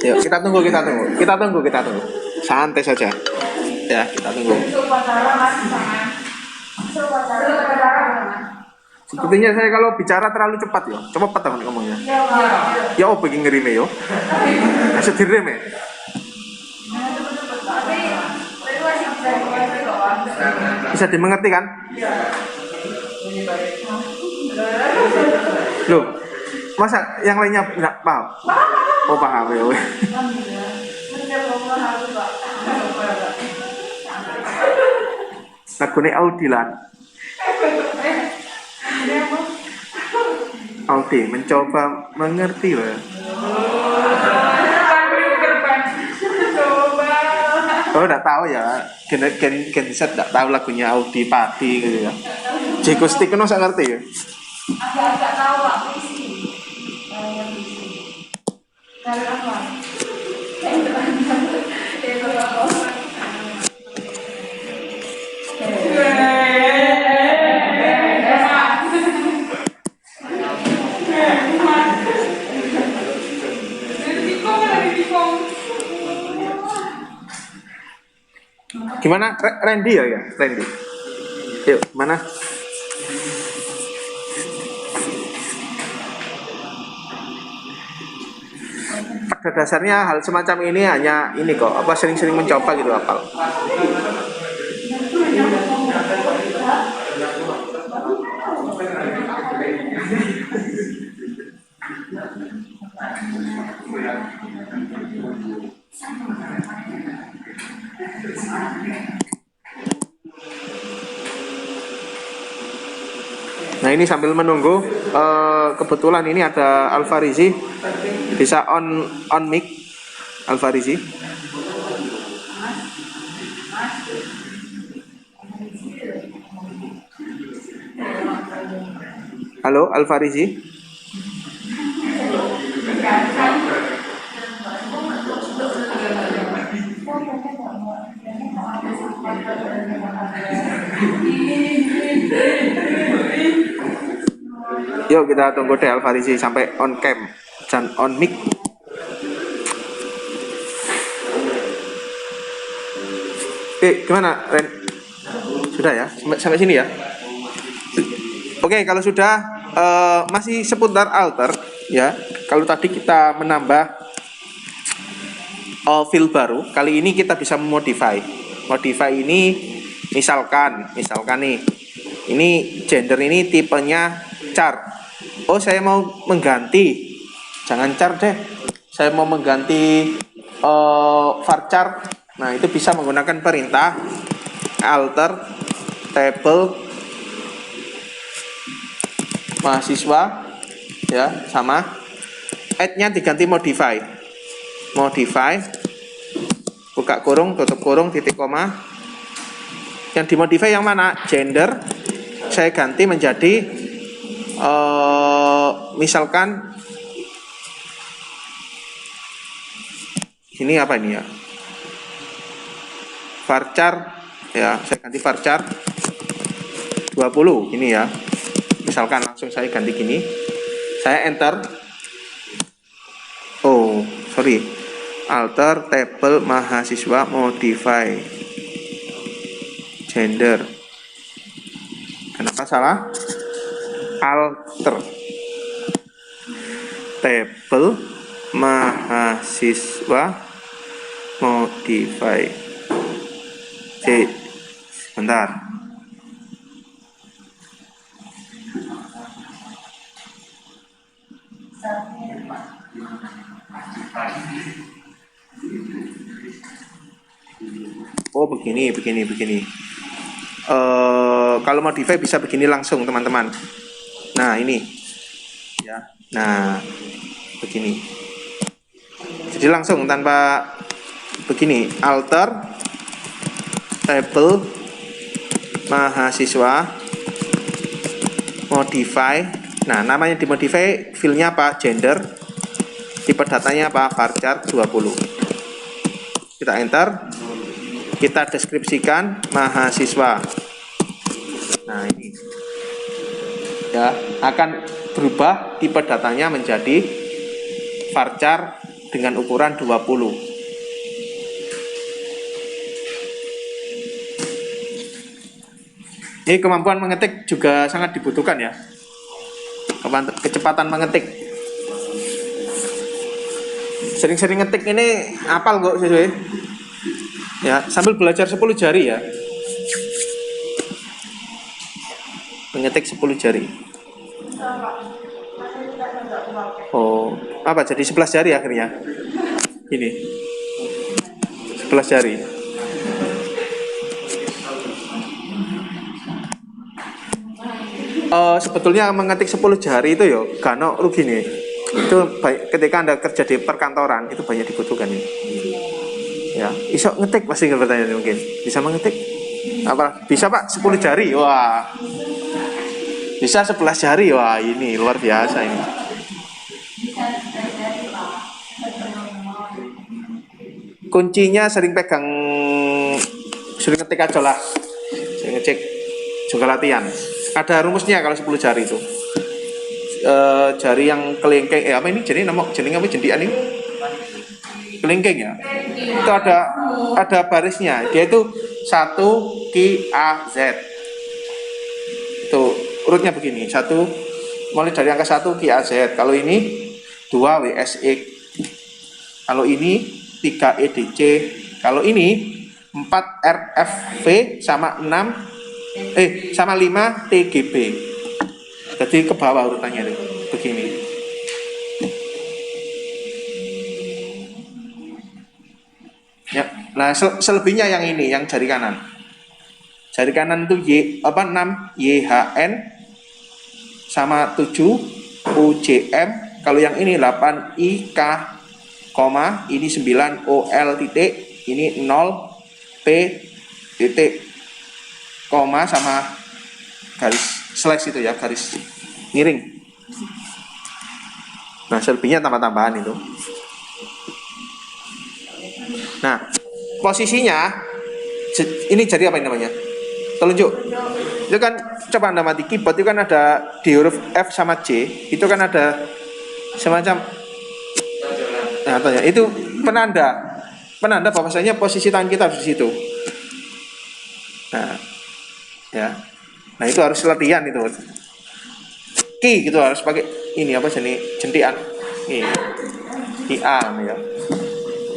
Yuk, kita tunggu. Santai saja. Ya, kita tunggu. Sepertinya saya kalau bicara terlalu cepat ya. Cepat teman ngomongnya. Ya, begini ngerime yo. Kasih dirime. Bisa dimengerti kan? Loh, masa yang lainnya nggak paham? Oh paham ya. Lagunya Audilan. Audi mencoba mengerti loh. Oh, enggak tahu ya. Gen Z enggak tahu lagunya Audi Padi gitu ya. Jekustik kan saya ngerti ya. Agak tahu Pak, puisi. Kalau apa? Gimana? Randy ya? Randy. Yuk, mana? Pada dasarnya hal semacam ini hanya ini kok, apa sering-sering mencoba gitu hafal. Nah ini sambil menunggu, kebetulan ini ada Alfarizi, bisa on mic Alfarizi. Halo Alfarizi. Yuk kita tunggu deh Alfarizi sampai on cam dan on mic. Gimana Ren? Sudah ya? Sampai sini ya? Oke, kalau sudah masih seputar alter ya. Kalau tadi kita menambah field baru, kali ini kita bisa memodify. Modify ini misalkan nih. Ini gender ini tipenya char. Oh, saya mau mengganti. Jangan char deh. Saya mau mengganti varchar. Nah, itu bisa menggunakan perintah alter tabel mahasiswa, ya sama. Add-nya diganti modify. Modify, buka kurung, tutup kurung, titik koma. Yang dimodify yang mana? Gender. Saya ganti menjadi misalkan ini apa ini ya? Varchar, ya saya ganti varchar 20 ini ya. Misalkan langsung saya ganti gini. Saya enter. Oh, sorry. Alter tabel mahasiswa, modify gender. Kenapa salah? Alter tabel mahasiswa, modify sebentar. Oh begini. Kalau modify bisa begini langsung teman-teman. Nah ini, ya. Nah begini. Jadi langsung tanpa begini. Alter tabel mahasiswa, modify. Nah namanya dimodify, fillnya apa? Gender. Tipe datanya apa? Varchar 20. Kita enter. Kita deskripsikan mahasiswa. Nah ini ya, akan berubah tipe datanya menjadi varchar dengan ukuran 20. Ini kemampuan mengetik juga sangat dibutuhkan ya. Kecepatan mengetik. Sering-sering ngetik ini apal kok siswa. Ya, sambil belajar 10 jari ya. Mengetik 10 jari. Oh, apa jadi 11 jari akhirnya? Ini 11 jari. Sebetulnya mengetik 10 jari itu ya gak rugi nih. Itu ketika Anda kerja di perkantoran itu banyak dibutuhkan ini. Ya, iso ngetik pasti bertanya mungkin. Bisa mengetik? Apa? Bisa Pak 10 jari. Wah. Bisa 11 jari. Wah, ini luar biasa ini. Kuncinya sering ngetik aja lah. Saya ngecek juga latihan. Ada rumusnya kalau 10 jari itu. Jari yang kelingking, apa ini? Jeneng apa jendian ini? Kelingking ya. Itu ada barisnya. Dia itu 1 Q A Z. Itu urutnya begini. 1 mulai dari angka 1 Q A Z. Kalau ini 2 W S X. Kalau ini 3 E D C. Kalau ini 4 R F V sama 5 T G B. Jadi ke bawah urutannya itu. Begini. Ya, nah selebihnya yang ini, yang jari kanan. Jari kanan itu 6 YHN sama 7 UJM. Kalau yang ini 8 IK, ini 9 OL titik, ini 0 P titik, koma sama garis slash itu ya, garis miring. Nah selebihnya tambah-tambahan itu. Nah, posisinya ini jadi apa ini namanya? Telunjuk. Itu kan coba Anda mati keyboard itu kan ada di huruf F sama J, itu kan ada semacam itu penanda bahwasanya posisi tangan kita harus di situ. Nah, ya. Nah, itu harus latihan itu. Ki gitu harus pakai ini apa jenis jentian. Ini. A ya.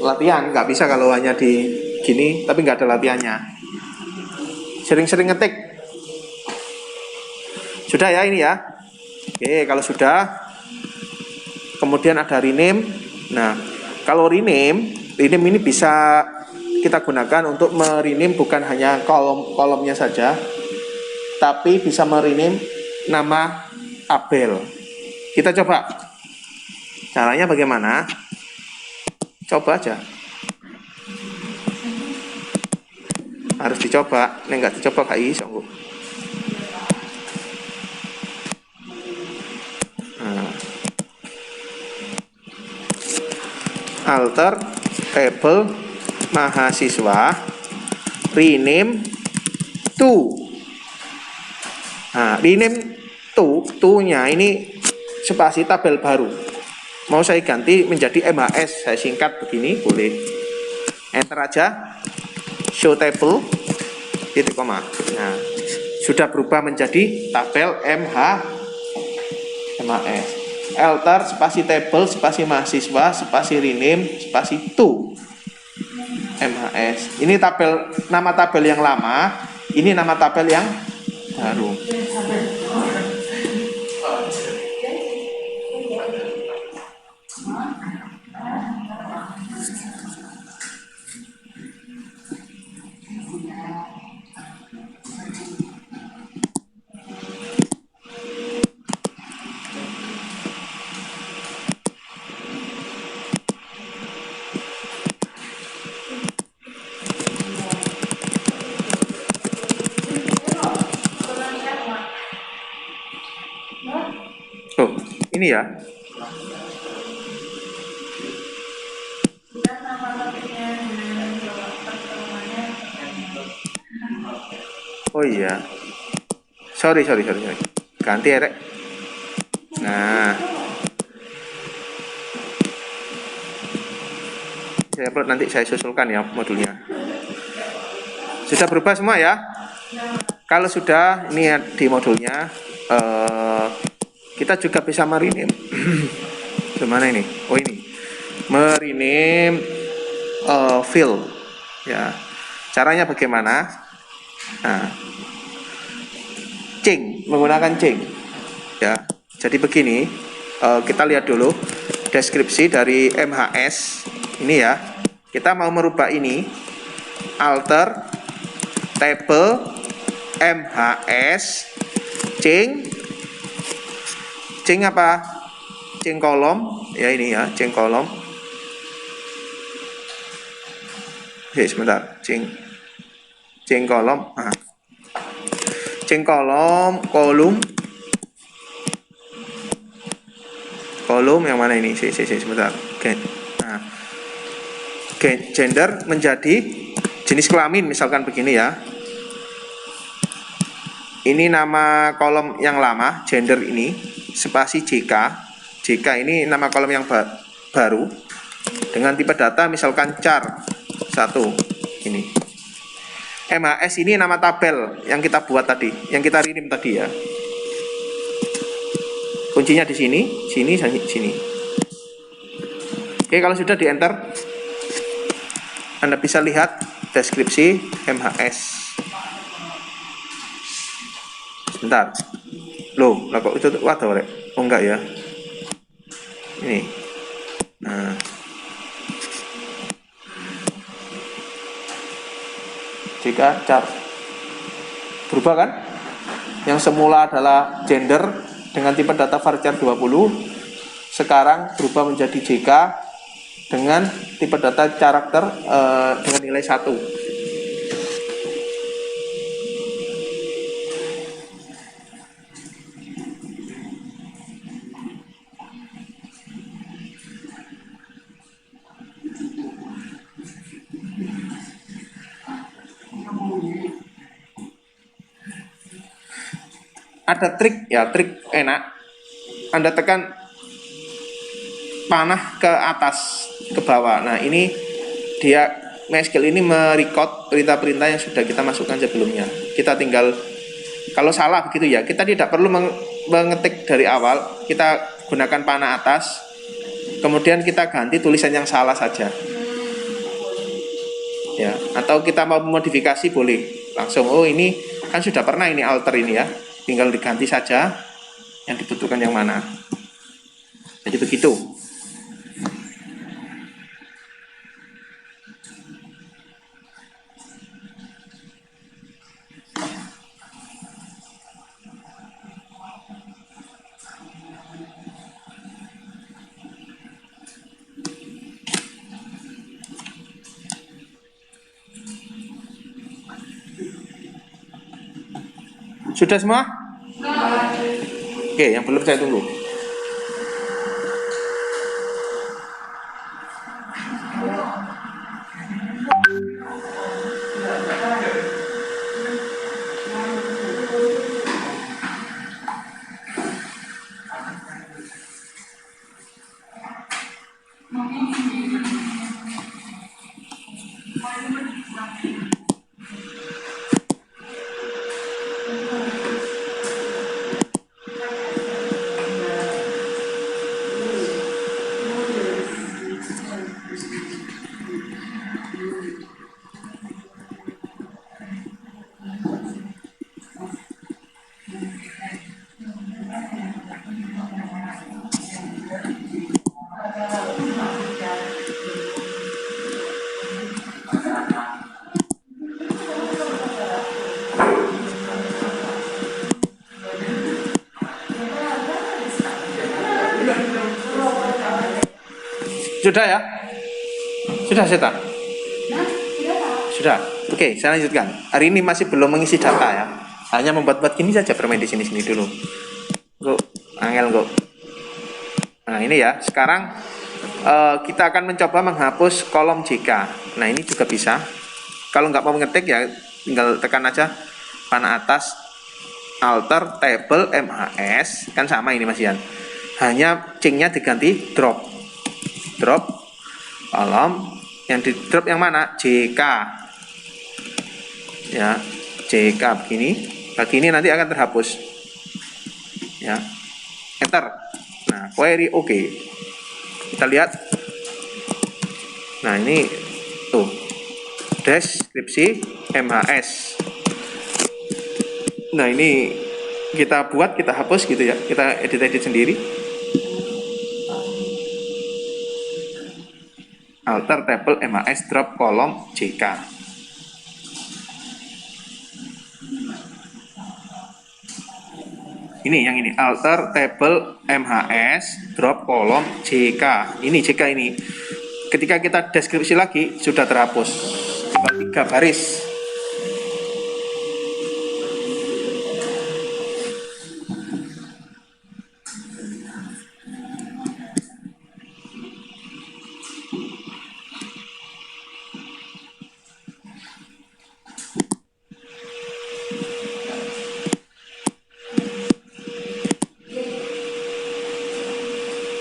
Latihan nggak bisa kalau hanya di gini tapi nggak ada latihannya. Sering-sering ngetik. Sudah ya ini ya. Oke, kalau sudah kemudian ada rename. Nah, kalau rename ini bisa kita gunakan untuk merename bukan hanya kolom-kolomnya saja, tapi bisa merename nama tabel. Kita coba. Caranya bagaimana? Coba aja. Harus dicoba. Nek nggak dicoba gak iso. Alter table mahasiswa rename to. Nah, rename to-nya ini spasi tabel baru. Mau saya ganti menjadi MHS, saya singkat begini, boleh. Enter aja. Show table titik koma. Nah, sudah berubah menjadi tabel MHS. Alter spasi table spasi mahasiswa spasi rename spasi to MHS. Ini tabel, nama tabel yang lama, ini nama tabel yang baru. Oh, ini ya. Oh iya. Sorry. Ganti ya, Rek. Nah. Saya upload nanti saya susulkan ya modulnya. Sudah berubah semua ya? Kalau sudah, ini di modulnya kita juga bisa merename. Gimana ini? Oh ini. Merename field. Ya. Caranya bagaimana? Nah, menggunakan change. Ya. Jadi begini, kita lihat dulu deskripsi dari MHS. Ini ya. Kita mau merubah ini. Alter table MHS change apa? Change kolom. Ya ini ya, change kolom. Oke, sebentar. Change kolom. Nah. Change kolom yang mana ini? Sebentar. Oke. Nah. Gender menjadi jenis kelamin, misalkan begini ya. Ini nama kolom yang lama, gender ini, spasi JK. JK ini nama kolom yang baru. Dengan tipe data misalkan char 1 ini. MHS ini nama tabel yang kita buat tadi, yang kita rename tadi ya. Kuncinya di sini. Oke, kalau sudah di enter, Anda bisa lihat deskripsi MHS. Sebentar. Loh, kok itu waduh, Rek? Oh enggak ya. Ini. Nah. Jika char berubah kan? Yang semula adalah gender dengan tipe data varchar 20, sekarang berubah menjadi JK dengan tipe data karakter dengan nilai 1. Ada trik enak. Anda tekan panah ke atas, ke bawah. Nah, ini dia MySQL ini merecord perintah-perintah yang sudah kita masukkan sebelumnya. Kita tinggal, kalau salah begitu ya, kita tidak perlu mengetik dari awal. Kita gunakan panah atas, kemudian kita ganti tulisan yang salah saja. Ya, atau kita mau modifikasi boleh langsung. Oh, ini kan sudah pernah ini alter ini ya. Tinggal diganti saja yang dibutuhkan yang mana. Jadi begitu. Sudah semua? Oke, yang belum saya tunggu. Sudah ya? Sudah, Seta? Sudah. Oke, saya lanjutkan. Hari ini masih belum mengisi data ya. Hanya membuat-buat gini saja, bermain di sini-sini dulu. Kok angel kok. Nah, ini ya. Sekarang kita akan mencoba menghapus kolom JK. Nah, ini juga bisa. Kalau nggak mau ngetik ya tinggal tekan aja panah atas alter table MHS, kan sama ini Mas Ian. Hanya C-nya diganti drop kolom, yang di drop yang mana? JK ya, JK begini nanti akan terhapus ya, enter. Nah, query oke. Kita lihat. Nah, ini tuh deskripsi MHS. Nah, ini kita buat, kita hapus gitu ya, kita edit sendiri. Alter table MHS drop kolom JK. Ini yang ini, alter table MHS drop kolom JK. Ini JK ini. Ketika kita deskripsi lagi sudah terhapus. Tinggal 3 baris.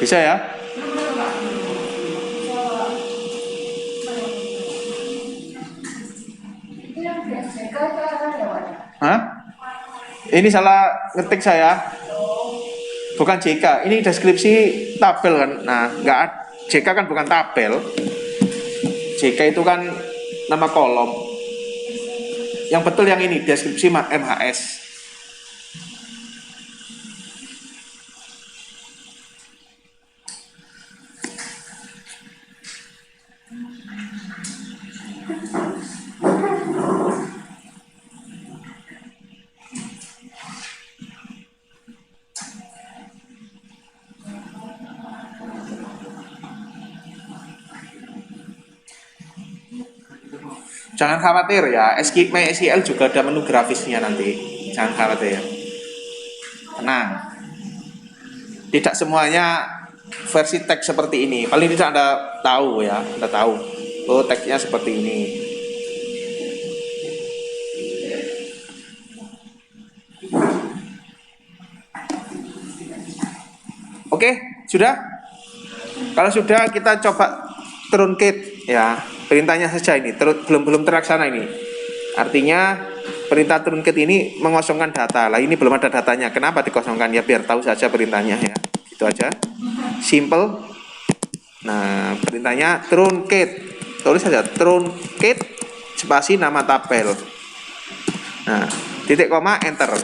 Bisa ya? Hah? Ini salah ngetik saya. Bukan JK, ini deskripsi tabel kan. Nah, JK kan bukan tabel. JK itu kan nama kolom. Yang betul yang ini, deskripsi MHS. Jangan khawatir ya, MySQL juga ada menu grafisnya nanti. Jangan khawatir. Tenang. Tidak semuanya versi teks seperti ini. Paling tidak Anda tahu ya, Anda tahu. Oh, teksnya seperti ini. Oke, sudah? Kalau sudah kita coba truncate ya. Perintahnya saja ini belum terlaksana ini. Artinya perintah truncate ini mengosongkan data. Lah ini belum ada datanya. Kenapa dikosongkan? Ya biar tahu saja perintahnya ya. Gitu aja. Simple. Nah, perintahnya truncate. Tulis saja truncate spasi nama tabel. Nah, titik koma enter.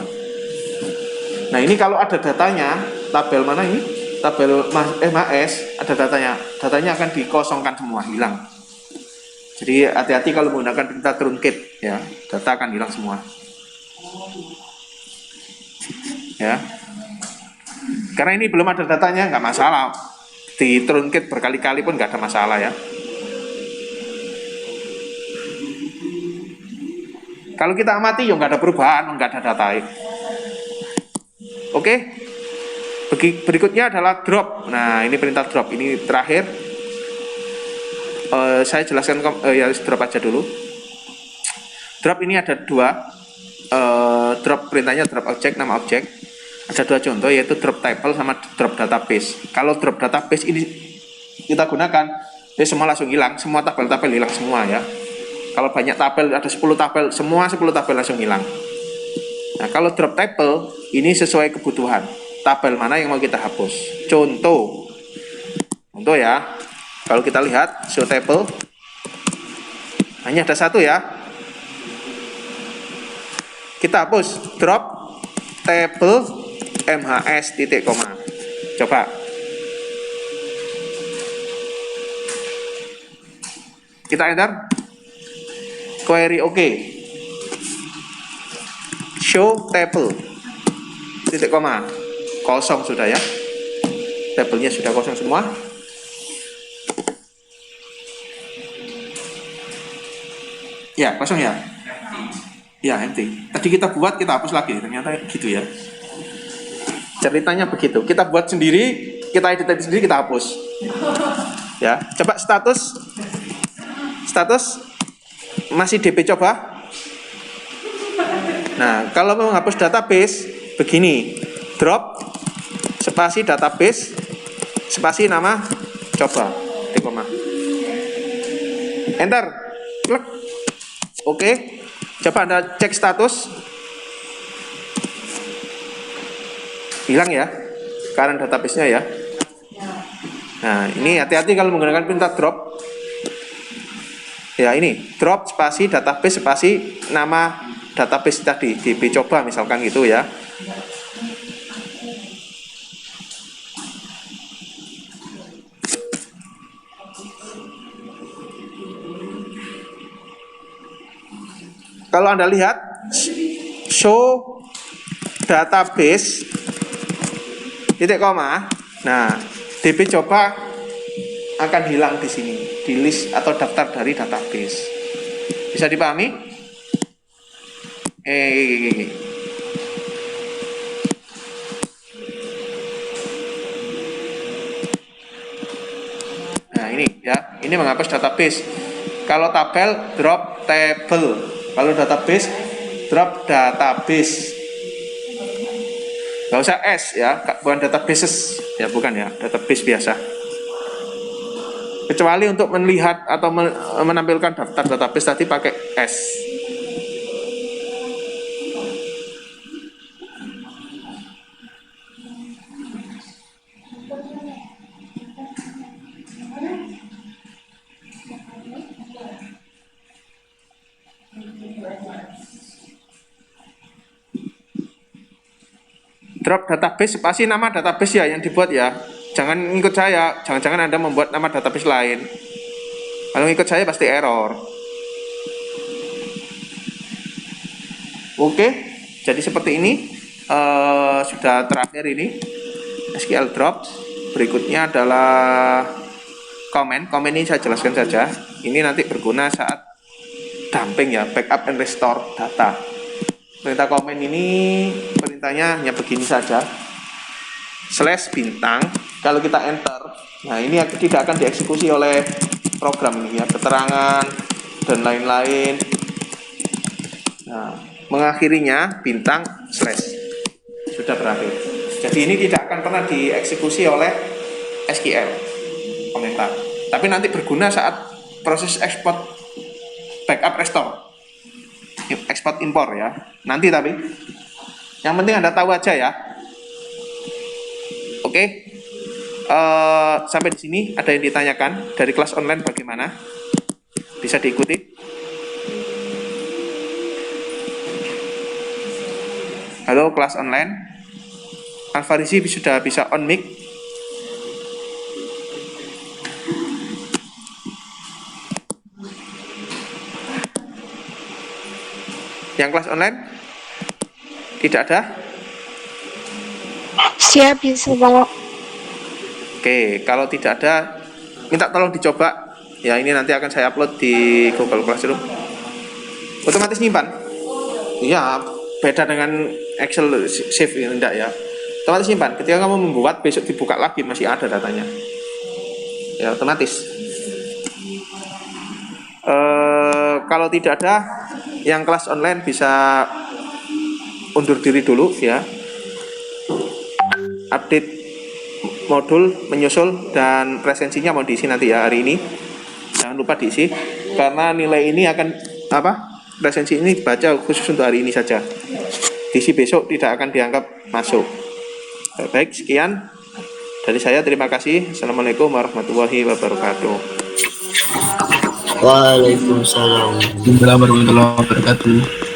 Nah, ini kalau ada datanya, tabel mana ini? Tabel MHS ada datanya. Datanya akan dikosongkan semua, hilang. Jadi hati-hati kalau menggunakan perintah truncate ya, data akan hilang semua. Ya. Karena ini belum ada datanya, nggak masalah. Di truncate berkali-kali pun nggak ada masalah ya. Kalau kita amati ya nggak ada perubahan, nggak ada data. Oke. Berikutnya adalah drop. Nah, ini perintah drop. Ini terakhir. Saya jelaskan ya, drop aja dulu. Drop ini ada dua. Drop perintahnya drop objek, nama objek. Ada dua contoh, yaitu drop table sama drop database. Kalau drop database ini kita gunakan, semua langsung hilang, semua tabel-tabel hilang semua ya. Kalau banyak tabel, ada 10 tabel, semua 10 tabel langsung hilang. Nah, kalau drop table ini sesuai kebutuhan. Tabel mana yang mau kita hapus? Contoh ya. Kalau kita lihat show table, hanya ada satu ya. Kita hapus drop table MHS titik koma. Coba. Kita enter. Query OK. Show table titik koma. Kosong sudah ya. Tabelnya sudah kosong semua. Ya, kosong ya. Ya, empty. Tadi kita buat, kita hapus lagi. Ternyata gitu ya. Ceritanya begitu. Kita buat sendiri, kita edit sendiri, kita hapus. Ya, coba status masih DB coba. Nah, kalau mau menghapus database begini. Drop spasi database spasi nama coba. Titik koma. Enter. Klik. Oke. Coba Anda cek status. Hilang ya, current database-nya ya. Nah, ini hati-hati kalau menggunakan perintah drop. Ya, ini drop spasi database spasi nama database tadi, DB coba misalkan gitu ya. Kalau Anda lihat show database titik koma. Nah, DB coba akan hilang di sini di list atau daftar dari database. Bisa dipahami? Nah, ini ya, ini menghapus database. Kalau tabel drop table. Kalau database, drop database. Gak usah S ya, bukan databases. Ya, bukan ya, database biasa. Kecuali untuk melihat atau menampilkan daftar database tadi pakai S. Drop database spasi nama database ya yang dibuat ya. Jangan ikut saya, jangan-jangan Anda membuat nama database lain. Kalau ikut saya pasti error. Oke, jadi seperti ini. Sudah terakhir ini SQL drop. Berikutnya adalah comment. Comment ini saya jelaskan saja. Ini nanti berguna saat dumping ya, backup and restore data. Perintah comment ini perintahnya hanya begini saja. Slash bintang. Kalau kita enter, nah ini tidak akan dieksekusi oleh program ini ya, keterangan dan lain-lain. Nah, mengakhirinya bintang slash. Sudah berakhir. Jadi ini tidak akan pernah dieksekusi oleh SQL komentar. Tapi nanti berguna saat proses ekspor backup restore. Ekspor impor ya. Nanti tapi yang penting Anda tahu aja ya. Oke. Sampai di sini ada yang ditanyakan dari kelas online bagaimana? Bisa diikuti. Halo kelas online. Alfarisi sudah bisa on mic. Yang kelas online tidak ada? Siap, bisa Pak. Oke, kalau tidak ada, minta tolong dicoba. Ya, ini nanti akan saya upload di Google Classroom. Otomatis nyimpan? Iya, beda dengan Excel Shift ini enggak ya. otomatis simpan. Ketika kamu membuat, besok dibuka lagi masih ada datanya. Ya otomatis. Kalau tidak ada, yang kelas online bisa undur diri dulu ya. Update modul menyusul dan presensinya mau diisi nanti ya hari ini. Jangan lupa diisi karena nilai ini akan presensi ini baca khusus untuk hari ini saja. Diisi besok tidak akan dianggap masuk. Baik, sekian dari saya. Terima kasih. Assalamualaikum warahmatullahi wabarakatuh. Waalaikumsalam. Warahmatullahi wabarakatuh.